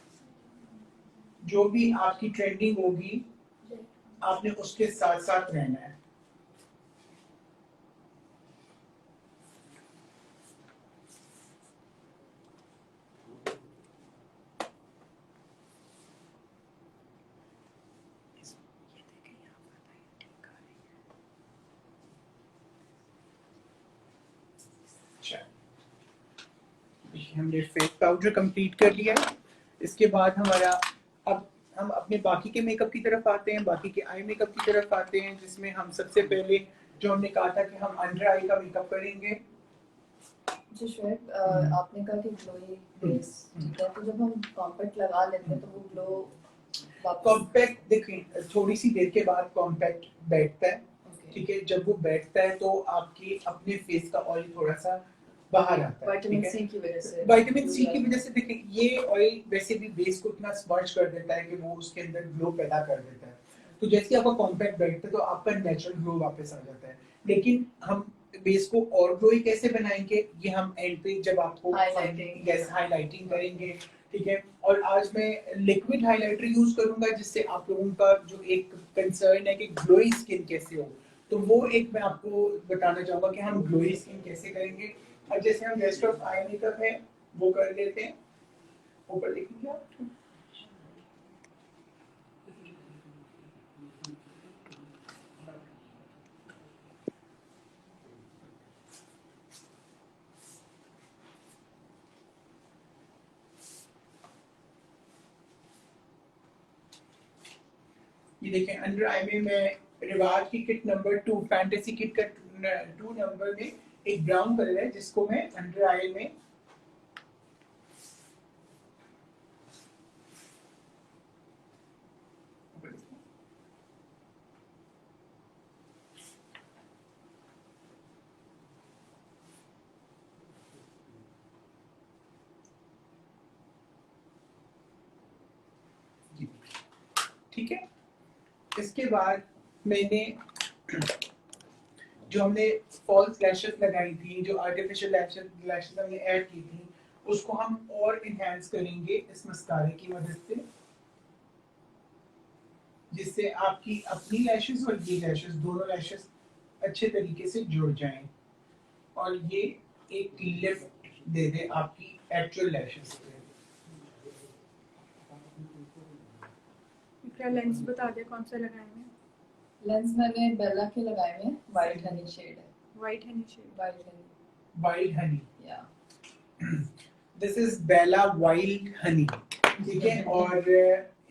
जो भी आपकी ट्रेंडिंग होगी आपने उसके साथ साथ रहना है। हमने फेस पाउडर कंप्लीट कर लिया है। इसके बाद हमारा, अब हम अपने बाकी के मेकअप की तरफ आते हैं, बाकी के आई मेकअप की तरफ आते हैं, जिसमें हम सबसे पहले जो हमने कहा था कि हम अंडर आई का मेकअप करेंगे। जी श्वेत, आपने कहा कि ग्लोई बेस, ठीक है, तो जब हम कॉम्पैक्ट लगा लेते हैं तो वो ग्लो कॉम्पैक्ट देखें, थोड़ी सी देर के बाद कॉम्पैक्ट बैठता है, ठीक है, जब वो बैठता है तो आपके अपने फेस का ऑयल थोड़ा सा बाहर आता है, विटामिन सी की वजह से, विटामिन सी की वजह से। देखिए ये ऑयल वैसे भी बेस को इतना स्मर्च कर देता है कि वो उसके अंदर ग्लो पैदा कर देता है, तो जैसे आपका कॉम्पैक्ट बैठता है तो आपका नेचुरल ग्लो वापस आ जाता है। लेकिन हम बेस को और ग्लोई कैसे बनाएंगे ये हम एंड पे जब आपको हाईलाइटिंग हाईलाइटिंग करेंगे, ठीक है। और आज मैं लिक्विड हाइलाइटर यूज करूंगा जिससे आप लोगों का जो एक कंसर्न है कि ग्लोई स्किन कैसे हो, तो वो एक मैं आपको बताना चाहूंगा कि हम ग्लोई स्किन कैसे करेंगे। अब जैसे हम रेस्ट ऑफ आई मेकअप है वो कर लेते हैं, ऊपर देखेंगे आप। ये देखें अंडर आई में मैं रिवाज की किट नंबर 2 फैंटेसी किट का 2 नंबर में एक ब्राउन कलर है जिसको मैं अंडर आई में ठीक है। इसके बाद मैंने जो हमने फॉल्स लैशेस लगाई थी, जो आर्टिफिशियल लैशेस हमने ऐड की थी, उसको हम और इनहैंस करेंगे इस मस्कारे की मदद से, जिससे आपकी अपनी लैशेस और ये लैशेस दोनों लैशेस अच्छे तरीके से जुड़ जाएं और ये एक लिफ्ट दे दे आपकी एक्चुअल लैशेस पे। क्या लेंस बता दे कौन सा लगाए हैं? लेंस मैंने बेला के लगाए हैं, वाइट हनी शेड है। White honey shade, wild honey या this is Bella wild honey, ठीक है। और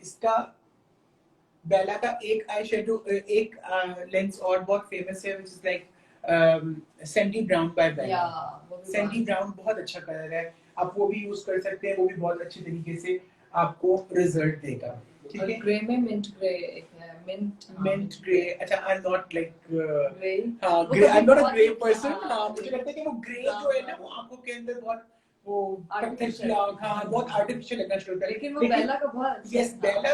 इसका बेला का एक आई शेडो एक लेंस और बहुत फेमस है which is like sandy brown by Bella. Sandy brown बहुत अच्छा कलर है, आप वो भी यूज कर सकते हैं, वो भी बहुत अच्छे तरीके से आपको रिजल्ट देगा, ठीक है। ग्रे में मिंट ग्रे एक है, मिंट ग्रे। अच्छा I am not like grey, हां grey, I am not a grey person. हां मुझे लगता है कि वो ग्रे जो है ना वो आंखों के अंदर बहुत वो आर्टिफिशियल, हाँ बहुत आर्टिफिशियल लगना शुरू होता है। लेकिन वो बेला का बहुत यस बेला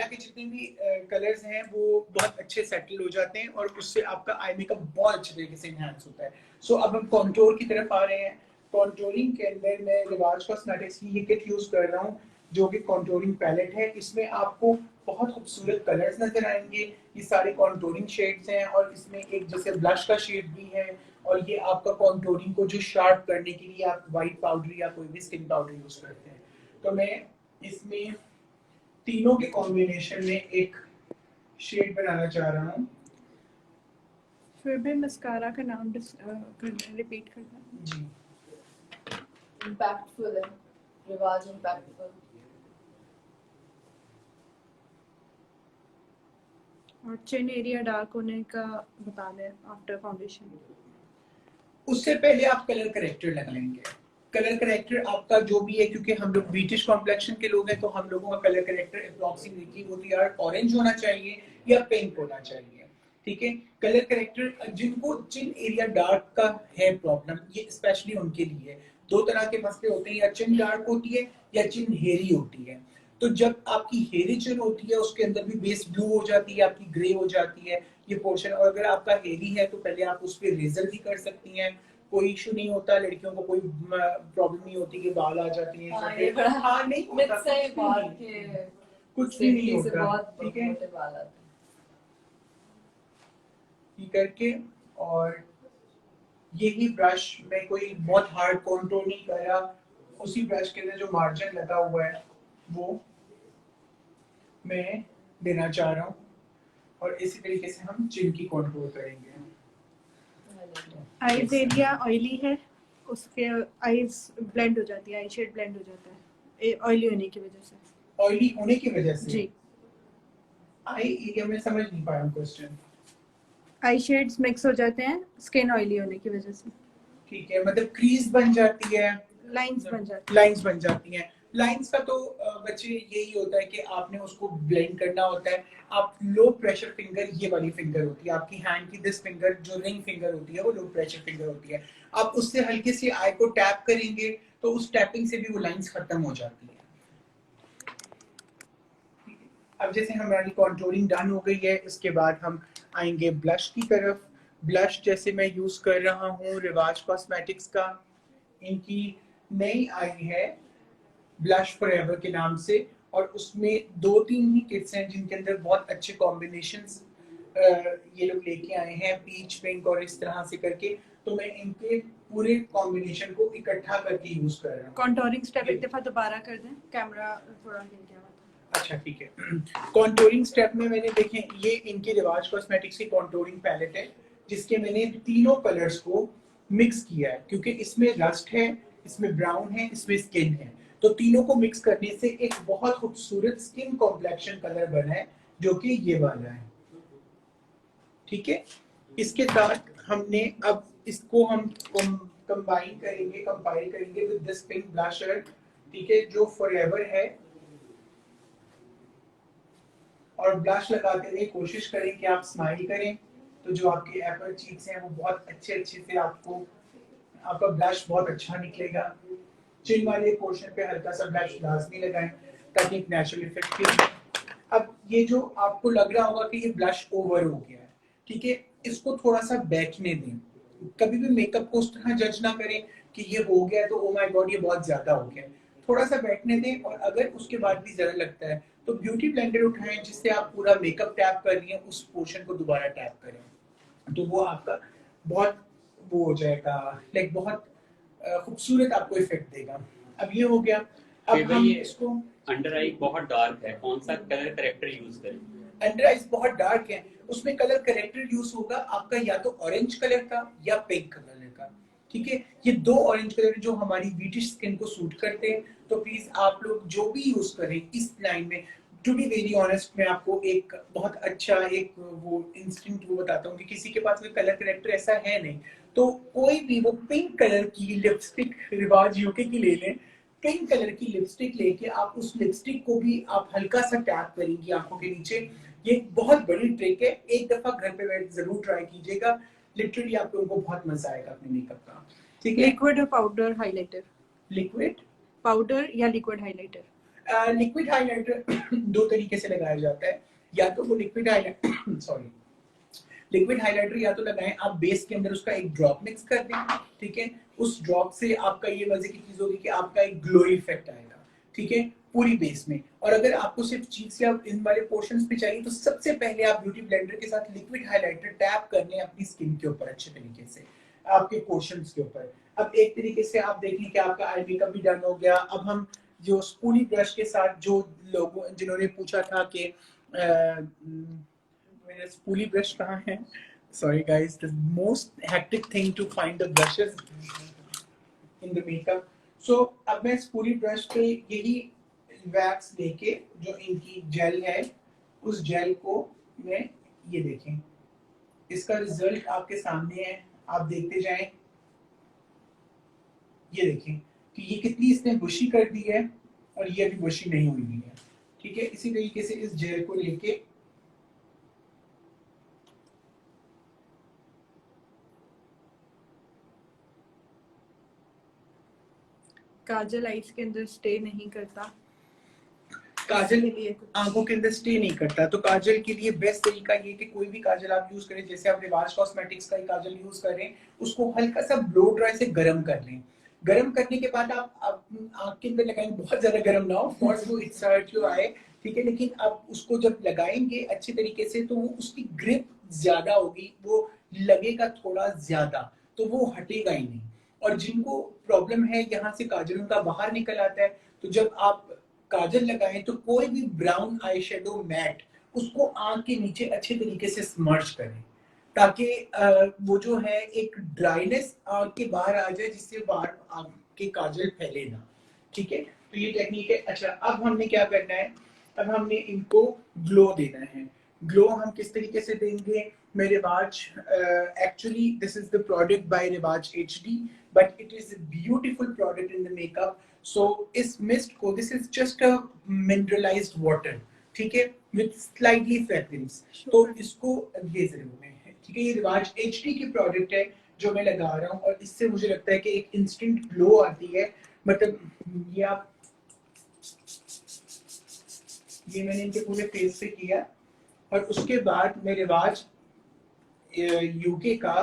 के जितने भी कलर्स हैं वो बहुत अच्छे सेटल हो जाते हैं और उससे आपका आई मेकअप बहुत अच्छे तरीके से एनहांस होता है। सो अब हम कॉन्टूर की तरफ आ रहे हैं। कॉन्टूरिंग के अंदर मैं रिवाज कॉस्मेटिक्स की ये किट यूज कर रहा हूँ जो कि कॉन्टूरिंग पैलेट है। इसमें आपको बहुत खूबसूरत कलर्स नजर आएंगे, ये सारे कॉन्टूरिंग शेड्स हैं और इसमें एक जैसे ब्लश का शेड भी है और ये आपका कॉन्टूरिंग को जो शार्प करने के लिए आप वाइट पाउडर या कोई भी स्किन पाउडर यूज करते हैं। तो मैं इसमें तीनों के कॉम्बिनेशन में एक शेड बनाना चाह रहा हूँ। फिर भी मस्कारा का नाम रिपीट करना जी। इम्पैक्टफुल है, रिवाज इम्पैक्टफुल। और चिन एरिया डार्क होने का बता दें आफ्टर फाउंडेशन। उससे पहले आप कलर करेक्टर लगाएंगे। कलर करेक्टर आपका जो भी है, क्योंकि हम लोग ब्रिटिश कॉम्प्लेक्शन के लोग हैं तो हम लोगों का कलर करेक्टर अप्रॉक्सीमेटली वो तो यार ऑरेंज होना चाहिए या पिंक होना चाहिए, ठीक है। कलर करेक्टर जिनको चिन एरिया डार्क का है प्रॉब्लम, ये स्पेशली उनके लिए दो तरह के मसले होते हैं, या चिन डार्क होती है या चिन हेरी होती है। तो जब आपकी हेरी चिन होती है उसके अंदर भी बेस ब्लू हो जाती है, आपकी ग्रे हो जाती है ये पोर्शन, और अगर आपका हेरी है तो पहले आप उस पर रेजर भी कर सकती हैं, कोई इशू नहीं होता, लड़कियों को कोई प्रॉब्लम नहीं होती कि बाल आ जाती हैं। हाँ, ये बड़ा हाँ नहीं होता, कुछ भी नहीं होता, ठीक है। ये करके और यही ब्रश में कोई बहुत हार्ड कंट्रोल नहीं कर रहा, उसी ब्रश के अंदर जो मार्जिन लगा हुआ है वो मैं देना चाह रहा हूँ और इसी तरीके से हम चिन की कंट्रोल करेंगे। आईज एरिया ऑयली है, उसके आईज ब्लेंड हो जाती है, आई शेड ब्लेंड हो जाता है ऑयली होने की वजह से। ऑयली होने की वजह से जी। आई एरिया में समझ नहीं पाया क्वेश्चन। आई शेड्स मिक्स हो जाते हैं स्किन ऑयली होने की वजह से। ठीक है, मतलब क्रीज बन जाती है, लाइंस बन जाती है। लाइंस बन जाती हैं। लाइंस का तो बच्चे यही होता है कि आपने उसको ब्लेंड करना होता है। आप लो प्रेशर फिंगर, ये वाली फिंगर होती है आपकी हैंड की, दिस फिंगर जो रिंग फिंगर होती है वो लो प्रेशर फिंगर होती है। आप उससे हल्के से आई को टैप करेंगे तो उस टैपिंग से भी वो लाइंस खत्म हो जाती है। अब जैसे हमारी कॉन्टूरिंग डन हो गई है, इसके बाद हम आएंगे ब्लश की तरफ। ब्लश जैसे मैं यूज कर रहा हूँ रिवाज कॉस्मेटिक्स का, इनकी नई आई है ब्लश फॉरएवर के नाम से, और उसमें 2-3 ही किट्स हैं जिनके अंदर बहुत अच्छे कॉम्बिनेशंस ये लोग लेके आए हैं, पीच पिंक और इस तरह से करके। तो मैं इनके पूरे कॉम्बिनेशन को इकट्ठा करके यूज कर रहा हूँ। कॉन्टोरिंग स्टेप एक दफा दोबारा कर दें, कैमरा थोड़ा हिल गया था। अच्छा ठीक है। कॉन्टोरिंग स्टेप में मैंने देखें, ये इनके रिवाज कॉस्मेटिक्स की कॉन्टोरिंग पैलेट है जिसके मैंने तीनों कलर्स को मिक्स किया है, क्योंकि इसमें रस्ट है, इसमें ब्राउन है, इसमें स्किन है, तो तीनों को मिक्स करने से एक बहुत खूबसूरत स्किन कॉम्प्लेक्शन कलर बना है जो कि ये वाला है। ठीक है, इसके साथ हमने अब इसको हम कंबाइन करेंगे, कंपाइल करेंगे विद दिस पिंक ब्लशर, ठीक है, जो फॉरएवर है। और ब्लश लगाते हुए कोशिश करें कि आप स्माइल करें, तो जो आपके एपर चीक्स हैं वो बहुत अच्छे से आपका ब्लश बहुत अच्छा निकलेगा। चिन वाले पोर्शन पे हल्का सा ब्लश लाजमी लगाएं ताकि एक नेचुरल इफेक्ट के। अब ये जो आपको लग रहा होगा कि ये ब्लश ओवर हो गया है, ठीक है, इसको थोड़ा सा बैठने दें। कभी भी मेकअप को उस तरह जज ना करें कि ये हो गया तो ओ माय गॉड ये बहुत ज्यादा हो गया, थोड़ा सा बैठने दें। और अगर उसके बाद भी जरा लगता है तो ब्यूटी ब्लेंडर उठाएं जिससे आप पूरा मेकअप टैप कर रही हैं उस पोर्शन को दोबारा टैप करें, तो वो आपका बहुत वो हो जाएगा, लाइक बहुत खूबसूरत आपको इफेक्ट देगा। अब ये हो गया। अब हम इसको, अंडर आई बहुत डार्क है, कौन सा कलर करेक्टर यूज करें? अंडर आइज बहुत डार्क है, उसमें कलर करेक्टर यूज होगा आपका या तो ऑरेंज कलर का या पिंक कलर का। ठीक है, ये 2 ऑरेंज कलर जो हमारी व्हीटिश स्किन को सूट करते हैं, तो प्लीज आप लोग जो भी यूज करें इस लाइन में, टू बी वेरी ऑनेस्ट मैं आपको एक बहुत अच्छा एक वो इंस्टिंक्ट वो बताता हूँ कि किसी के पास कोई कलर करेक्टर ऐसा है नहीं, तो कोई भी वो पिंक कलर की लिपस्टिक रिवाज यूके की ले लें, पिंक कलर की लिपस्टिक लेके आप उस लिपस्टिक को भी आप हल्का सा टैप करेंगी आंखों के नीचे। ये बहुत बड़ी ट्रिक है, एक दफा घर पे बैठ जरूर ट्राई कीजिएगा, लिटरली आप लोगों को बहुत मजा आएगा अपने मेकअप का। ठीक है, लिक्विड और पाउडर हाइलाइटर? लिक्विड पाउडर या लिक्विड हाइलाइटर? लिक्विड हाइलाइटर 2 तरीके से लगाया जाता है, या तो वो liquid highlighter sorry liquid highlighter या तो लगाएं आप बेस के अंदर उसका एक ड्रॉप मिक्स कर दें, ठीक है, उस ड्रॉप से आपका ये मजे की चीज होगी कि आपका एक ग्लो इफेक्ट आएगा, ठीक है, पूरी बेस में। और अगर आपको सिर्फ चीक्स या इन वाले पोर्शंस पे चाहिए तो सबसे पहले आप ब्यूटी ब्लेंडर के साथ लिक्विड हाइलाइटर टैप कर लें अपनी स्किन के ऊपर अच्छे तरीके से, आपके पोर्शंस के ऊपर। अब एक तरीके से आप देखें कि आपका आई मेकअप भी डन हो गया। अब हम जो स्पूली ब्रश के साथ, जो लोगों जिन्होंने पूछा था कि मेरा स्पूली ब्रश कहाँ है, sorry guys, the most hectic thing to find the brushes in the makeup. So अब मैं स्पूली ब्रश पे यही वैक्स लेके जो इनकी जेल है उस जेल को मैं, ये देखें इसका रिजल्ट आपके सामने है, आप देखते जाएं। ये देखें कि ये कितनी इसने बुशी कर दी है और ये अभी बुशी नहीं हुई है, ठीक है। इसी तरीके से इस जेल को लेके काजल आईज के अंदर स्टे नहीं करता, काजल आंखों के अंदर स्टे नहीं करता, तो काजल के लिए बेस्ट तरीका ये कि कोई भी काजल आप यूज करें, जैसे आप रिवाज कॉस्मेटिक्स का ही काजल यूज करें, उसको हल्का सा ब्लो ड्राई से गर्म कर लें। गर्म करने के बाद आप आंख के अंदर लगाएंगे, बहुत ज्यादा गर्म ना हो, फॉर्स वो इट्स हर्ट योर आई, ठीक है, लेकिन आप उसको जब लगाएंगे अच्छे तरीके से तो वो उसकी ग्रिप ज्यादा होगी, वो लगेगा थोड़ा ज्यादा, तो वो हटेगा ही नहीं। और जिनको प्रॉब्लम है यहाँ से काजलों का बाहर निकल आता है, तो जब आप काजल लगाएं तो कोई भी ब्राउन आई शेडो मैट उसको आंख के नीचे अच्छे तरीके से स्मर्च करें, ताकि वो जो है एक ड्राइनेस आंख के बाहर आ जाए, जिससे बाहर आंख के काजल फैले ना, ठीक है। तो ये टेक्निक है। अच्छा, अब हमने क्या करना है, अब हमने इनको ग्लो देना है। ग्लो हम किस तरीके से देंगे, मैं Riwaj actually this is the product by Riwaj HD, but it is a beautiful product in the makeup. So इस मिस्ट को, this is just a mineralized water, ठीक है, with slightly fragrance, तो इसको ये जरूर है, ठीक है। ये रिवाज HD की प्रोडक्ट है जो मैं लगा रहा हूँ, और इससे मुझे लगता है कि एक इंस्टेंट ग्लो आती है। मतलब ये आप, ये मैंने इनके पूरे फेस पे किया, और उसके बाद मैं रिवाज यूके का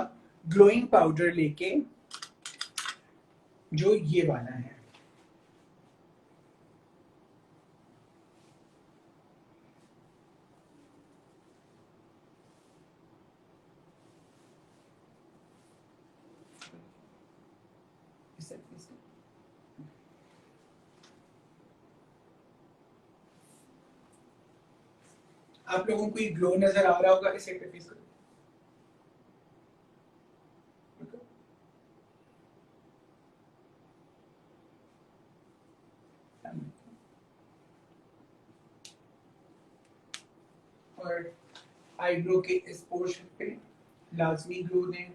ग्लोइंग पाउडर लेके, जो ये वाला है, आप लोगों को ये ग्लो नजर आ रहा होगा, इसे फेस करो। और आईब्रो के इस पोर्शन पे लाजमी ग्लो दें।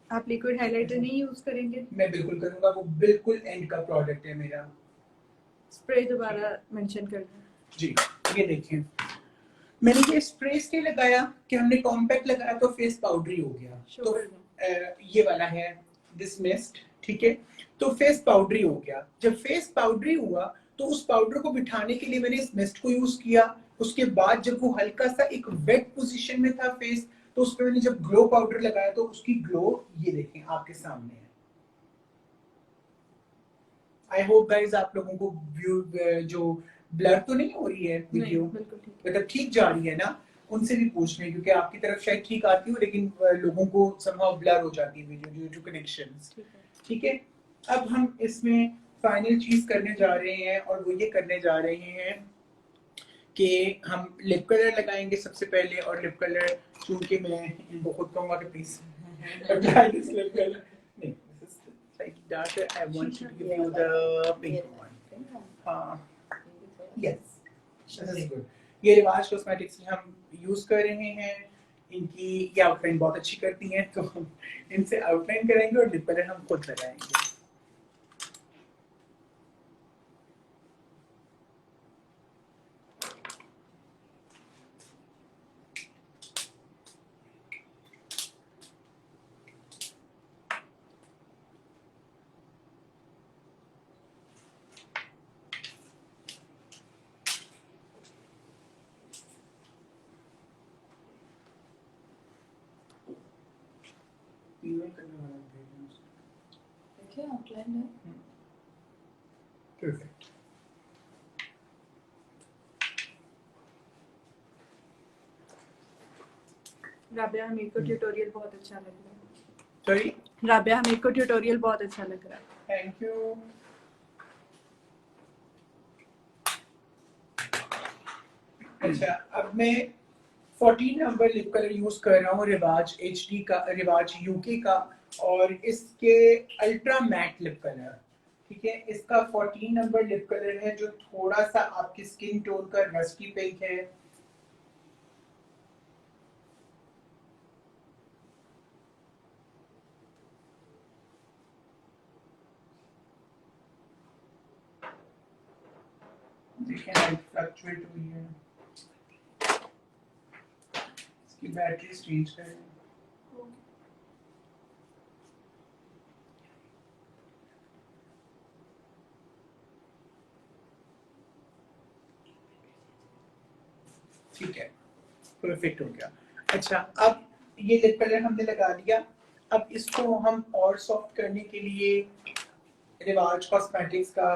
आप लिक्विड हाइलाइटर नहीं यूज करेंगे? मैं बिल्कुल करूंगा, वो बिल्कुल एंड का प्रोडक्ट है मेरा। स्प्रे दोबारा मेंशन कर दें जी। ये देखिए, मैंने ये स्प्रे इसलिए लगाया कि हमने कॉम्पैक्ट लगाया तो फेस पाउडरी हो गया, तो ये वाला है दिस मिस्ट, ठीक है। तो फेस पाउडरी हो गया। जब फेस पाउडरी हुआ तो उस पाउडर को बिठाने के लिए मैंने इस मिस्ट को यूज किया। उसके बाद जब वो हल्का सा एक वेट पोजीशन में था फेस, तो उस पर मैंने जब ग्लो पाउडर लगाया तो उसकी ग्लो ये देखें आपके सामने है। आई होप गाइस आप लोगों को व्यू जो ब्लर तो नहीं हो रही है वीडियो, मतलब ठीक जा रही है ना? उनसे भी पूछ लें, क्योंकि आपकी तरफ शायद ठीक आती हो लेकिन लोगों को समहाउ ब्लर हो जाती है वीडियो ड्यू टू कनेक्शंस। ठीक है, अब हम इसमें फाइनल चीज करने जा रहे हैं, और वो ये करने जा रहे हैं कि हम लिप कलर लगाएंगे सबसे पहले। और लिप कलर चूंकि मैं इनको खुद कहूंगा कि please apply this lip colour, नहीं this is like darker, I want to give you the pink one. हां यस, दिस इज गुड। ये रिवाज कॉस्मेटिक्स की हम यूज कर रहे हैं। इनकी ये आउटलाइन बहुत अच्छी करती हैं, तो हम इनसे आउटलाइन करेंगे और लिप कलर हम खुद लगाएंगे। देखिए आउटलाइन है। परफेक्ट। राबिया, हमें को ट्यूटोरियल बहुत अच्छा लग रहा है। सॉरी राबिया, हमें को ट्यूटोरियल बहुत अच्छा लग रहा है। Thank you. अच्छा, अब मैं 14 नंबर लिप कलर यूज कर रहा हूँ, रिवाज HD का, रिवाज यूके का, और इसके अल्ट्रा मैट लिप कलर। ठीक है, इसका 14 नंबर लिप कलर है, जो थोड़ा सा आपकी स्किन टोन का रस्टी पिंक है। देखिए लाइट फ्लक्चुएट हुई है, इसकी बैटरी चेंज करें। ठीक है, परफेक्ट हो गया। अच्छा, अब ये लिप कलर हमने लगा दिया। अब इसको हम और सॉफ्ट करने के लिए रिवाज कॉस्मेटिक्स का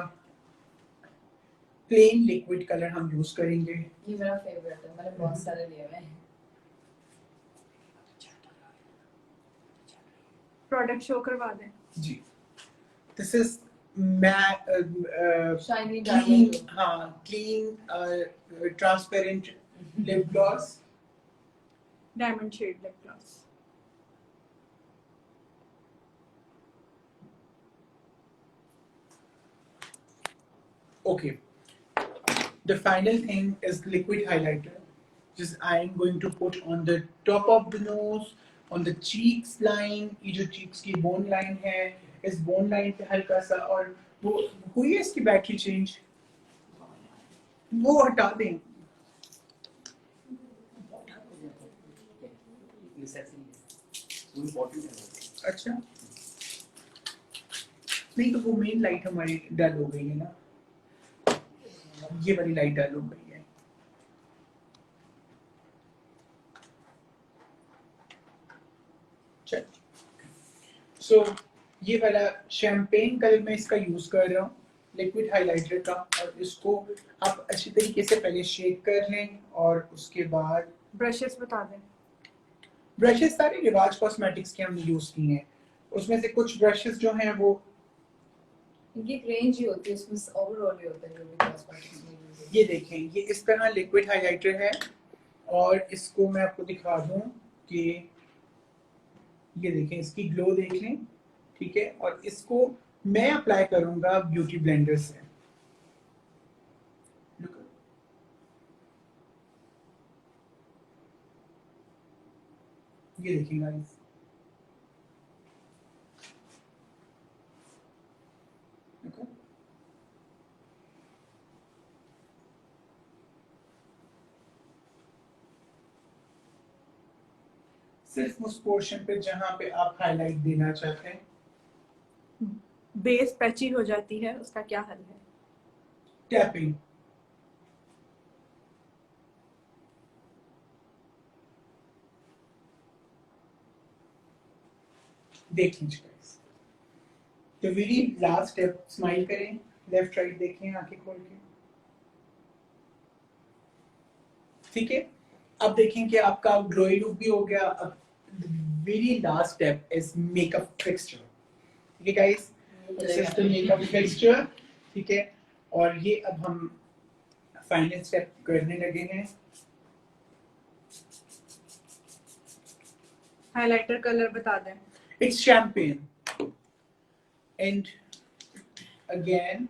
प्लेन लिक्विड कलर हम यूज करेंगे। ये मेरा फेवरेट है, मैंने बहुत सारे लिए हैं। प्रोडक्ट शो करवा दें जी। This is shiny clean, diamond. हाँ clean transparent lip gloss, diamond shade lip gloss. okay. The final thing is liquid highlighter, just I am going to put on the top of the nose, on the cheeks line। ये जो cheeks की bone line है, इस bone line पे हल्का सा, और वो हुई है इसकी बैटरी चेंज, वो हटा दें। अच्छा, नहीं तो वो मेन लाइट हमारी डल हो गई है ना, ये वाली लाइट डल हो गई है। सो ये वाला शैम्पेन कलर मैं इसका यूज कर रहा हूँ, लिक्विड हाइलाइटर का, और इसको आप अच्छी तरीके से पहले शेक कर लें और उसके बाद ब्रशेस बता दें। ब्रशेस सारे रिवाज कॉस्मेटिक्स के हमने यूज किए हैं, उसमें से कुछ ब्रशेस जो हैं वो इनकी एक रेंज ही होती है, इसमें ओवरऑल ही होता है जो भी कॉस्मेटिक्स में यूज है। ये देखें, ये इस तरह लिक्विड हाइलाइटर है, और इसको मैं आपको दिखा दूं कि ये देखें, इसकी ग्लो देख लें, ठीक है। और इसको मैं अप्लाई करूंगा ब्यूटी ब्लेंडर से। ये देखिए गाइस, सिर्फ उस पोर्शन पे जहां पे आप हाईलाइट देना चाहते हैं। बेस पैची हो जाती है, उसका क्या हल है? टैपिंग। देख लीजिए गाइस, तो वेरी लास्ट स्टेप, स्माइल करें, लेफ्ट राइट देखें आंखें खोल के, ठीक है। अब देखें कि आपका ग्लोई लुक भी हो गया। अब very last step is makeup fixture, ठीक है guys, this is the makeup fixture, ठीक है। और ये अब हम फाइनल स्टेप करने लगे हैं। हाइलाइटर कलर बता दें। It's champagne, and again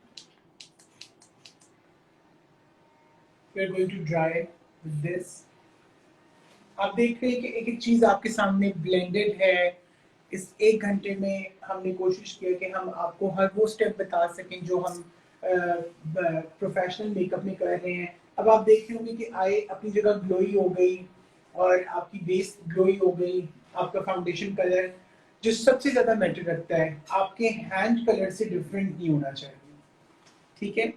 we're going to dry with this. आप देख रहे हैं कि एक एक चीज आपके सामने ब्लेंडेड है। इस 1 घंटे में हमने कोशिश की कि हम आपको हर वो स्टेप बता सकें जो हम प्रोफेशनल मेकअप में कर रहे हैं। अब आप देख रहे होंगे कि आई अपनी जगह ग्लोई हो गई, और आपकी बेस ग्लोई हो गई। आपका फाउंडेशन कलर जो सबसे ज्यादा मैटर रखता है, आपके हैंड कलर से डिफरेंट नहीं होना चाहिए, ठीक है।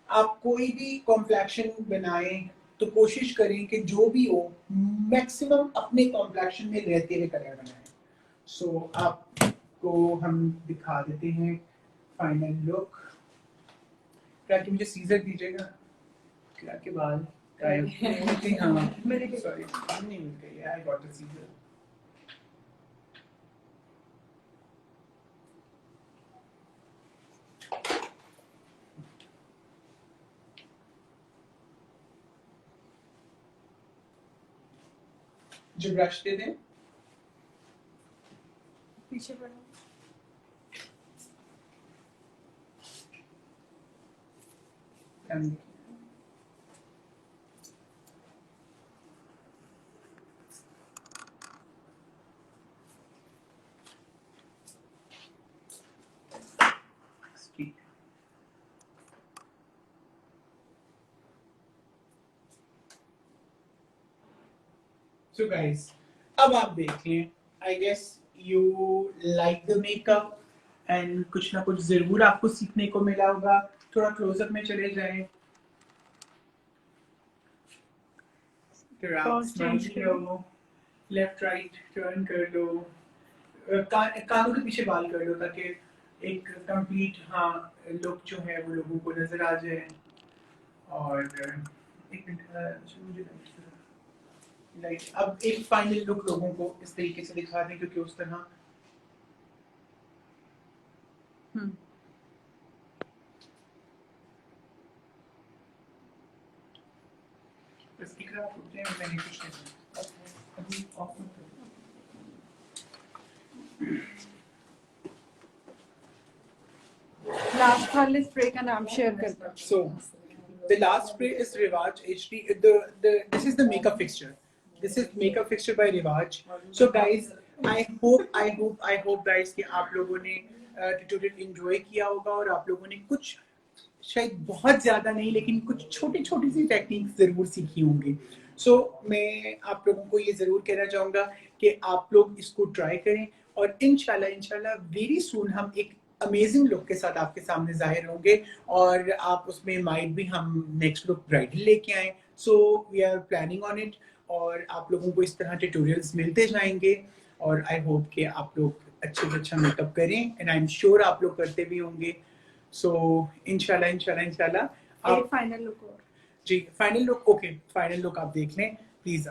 आप कोई भी कॉम्प्लेक्शन बनाएं तो कोशिश करें कि जो भी हो मैक्सिमम अपने कॉम्प्लेक्शन में रहते हुए कलर बनाएं। सो आपको हम दिखा देते हैं फाइनल लुक। क्या कि मुझे सीजर दीजिएगा, क्या के बाल हाँ मेरे सॉरी नहीं मिल गई, आई गॉट अ सीजर। जो ब्रश दे दें, पीछे बढ़ो। So guys, अब आप देखें, I guess you like the makeup and कुछ ना कुछ जरूर आपको सीखने को मिला होगा। थोड़ा क्लोजअप में चले जाएं, लेफ्ट राइट टर्न कर लो, कानों के पीछे बाल कर लो ताकि एक कंप्लीट लुक जो है वो लोगों को नजर आ जाए। और एक मिनट मुझे अब एक फाइनल लुक लोगों को इस तरीके से दिखा दें, क्योंकि उस तरह मैंने कुछ अभी ऑफ मत करो। लास्ट वाले स्प्रे का नाम शेयर कर दो। So the last spray is Rivage HD. This is the makeup fixture. This is makeup fixture by Rivage. So guys, I hope guys कि आप लोगों ने ट्यूटोरियल एंजॉय किया होगा, और आप लोगों ने कुछ शायद बहुत ज्यादा नहीं लेकिन कुछ छोटी छोटी सी टेक्निक्स जरूर सीखी होंगी। सो मैं आप लोगों को ये जरूर कहना चाहूंगा कि आप लोग इसको ट्राई करें, और इंशाल्लाह वेरी सून हम एक अमेजिंग लुक के साथ आपके सामने जाहिर होंगे, और आप उसमें माइट भी हम नेक्स्ट लुक ब्राइडल लेके आए। So we are planning on it, और आप लोगों को इस तरह ट्यूटोरियल्स मिलते जाएंगे, और आई होप कि आप लोग अच्छे से अच्छा मेकअप करें, एंड आई एम श्योर आप लोग करते भी होंगे। सो इंशाल्लाह एक फाइनल लुक और जी, final look, okay final look आप देख लें प्लीज।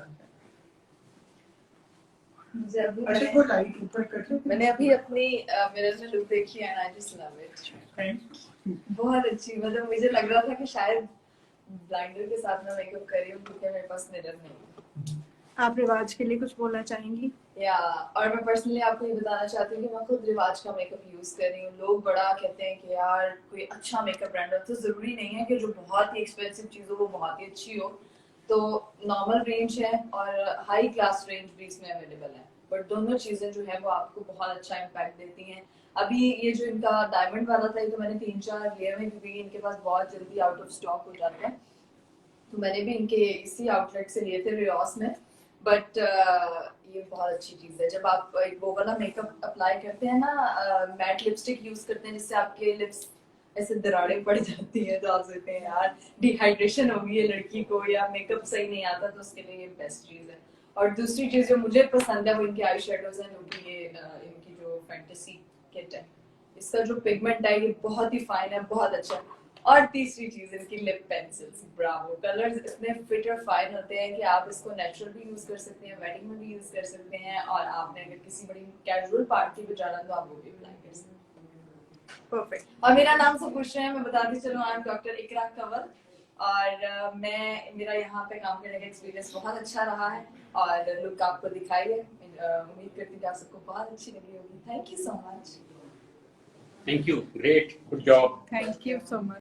अच्छा वो लाइट ऊपर कर लो। मैंने अभी अपनी मिरर में लुक देखी है, आई जस्ट लव इट। बहुत अच्छी, मतलब मुझे लग रहा था कि शायद ब्लाइंडर के साथ मैं मेकअप कर रही हूँ क्योंकि मेरे पास मिरर नहीं। आप रिवाज के लिए कुछ बोलना चाहेंगी? या और मैं पर्सनली आपको ये बताना चाहती हूँ कि मैं खुद रिवाज का मेकअप यूज कर रही हूँ। लोग बड़ा कहते हैं कि यार कोई अच्छा मेकअप ब्रांड हो, तो जरूरी नहीं है कि जो बहुत ही एक्सपेंसिव चीज हो वो बहुत ही अच्छी हो। तो नॉर्मल रेंज है और हाई क्लास रेंज भी इसमें अवेलेबल है, बट दोनों चीजें जो है वो आपको बहुत अच्छा इम्पैक्ट देती हैं। अभी ये जो इनका डायमंड वाला था, ये तो मैंने 3-4 लिए हैं क्योंकि इनके पास बहुत जल्दी आउट ऑफ स्टॉक हो जाते हैं। तो मैंने भी इनके इसी आउटलेट से लिए थे, रियॉस में। बट ये बहुत अच्छी चीज है। जब आप वो वाला मेकअप अप्लाई करते हैं ना, मैट लिपस्टिक यूज करते हैं जिससे आपके लिप्स ऐसे दरारें पड़ जाती हैं, तो आप सोचते हैं यार डिहाइड्रेशन होगी है लड़की को या मेकअप सही नहीं आता, तो उसके लिए ये बेस्ट चीज है। और दूसरी चीज जो मुझे पसंद है वो इनके आई शेडोज हैं, क्योंकि ये इनकी जो फैंटेसी किट है, इसका जो पिगमेंट है ये बहुत ही फाइन है, बहुत अच्छा है। और तीसरी चीज इनकी लिप पेंसिल्स, ब्रावो, कलर्स इतने फिट और फाइन होते हैं कि आप इसको नेचुरल भी यूज कर सकते हैं, वेडिंग में भी यूज कर सकते हैं, और आपने अगर किसी बड़ी कैजुअल पार्टी पे जाना तो आप वो भी अप्लाई कर सकते हैं। परफेक्ट। और मेरा नाम सब पूछ रहे हैं, मैं बताती चलूं, आई एम डॉक्टर इकरा कंवल, और मेरा यहाँ पे काम करने का एक्सपीरियंस बहुत अच्छा रहा है, और लुक आपको दिखाई है, उम्मीद करती हूँ कि आप सबको बहुत अच्छी लगी होगी। Thank you so much. Thank you. Great. Good job. Thank you so much.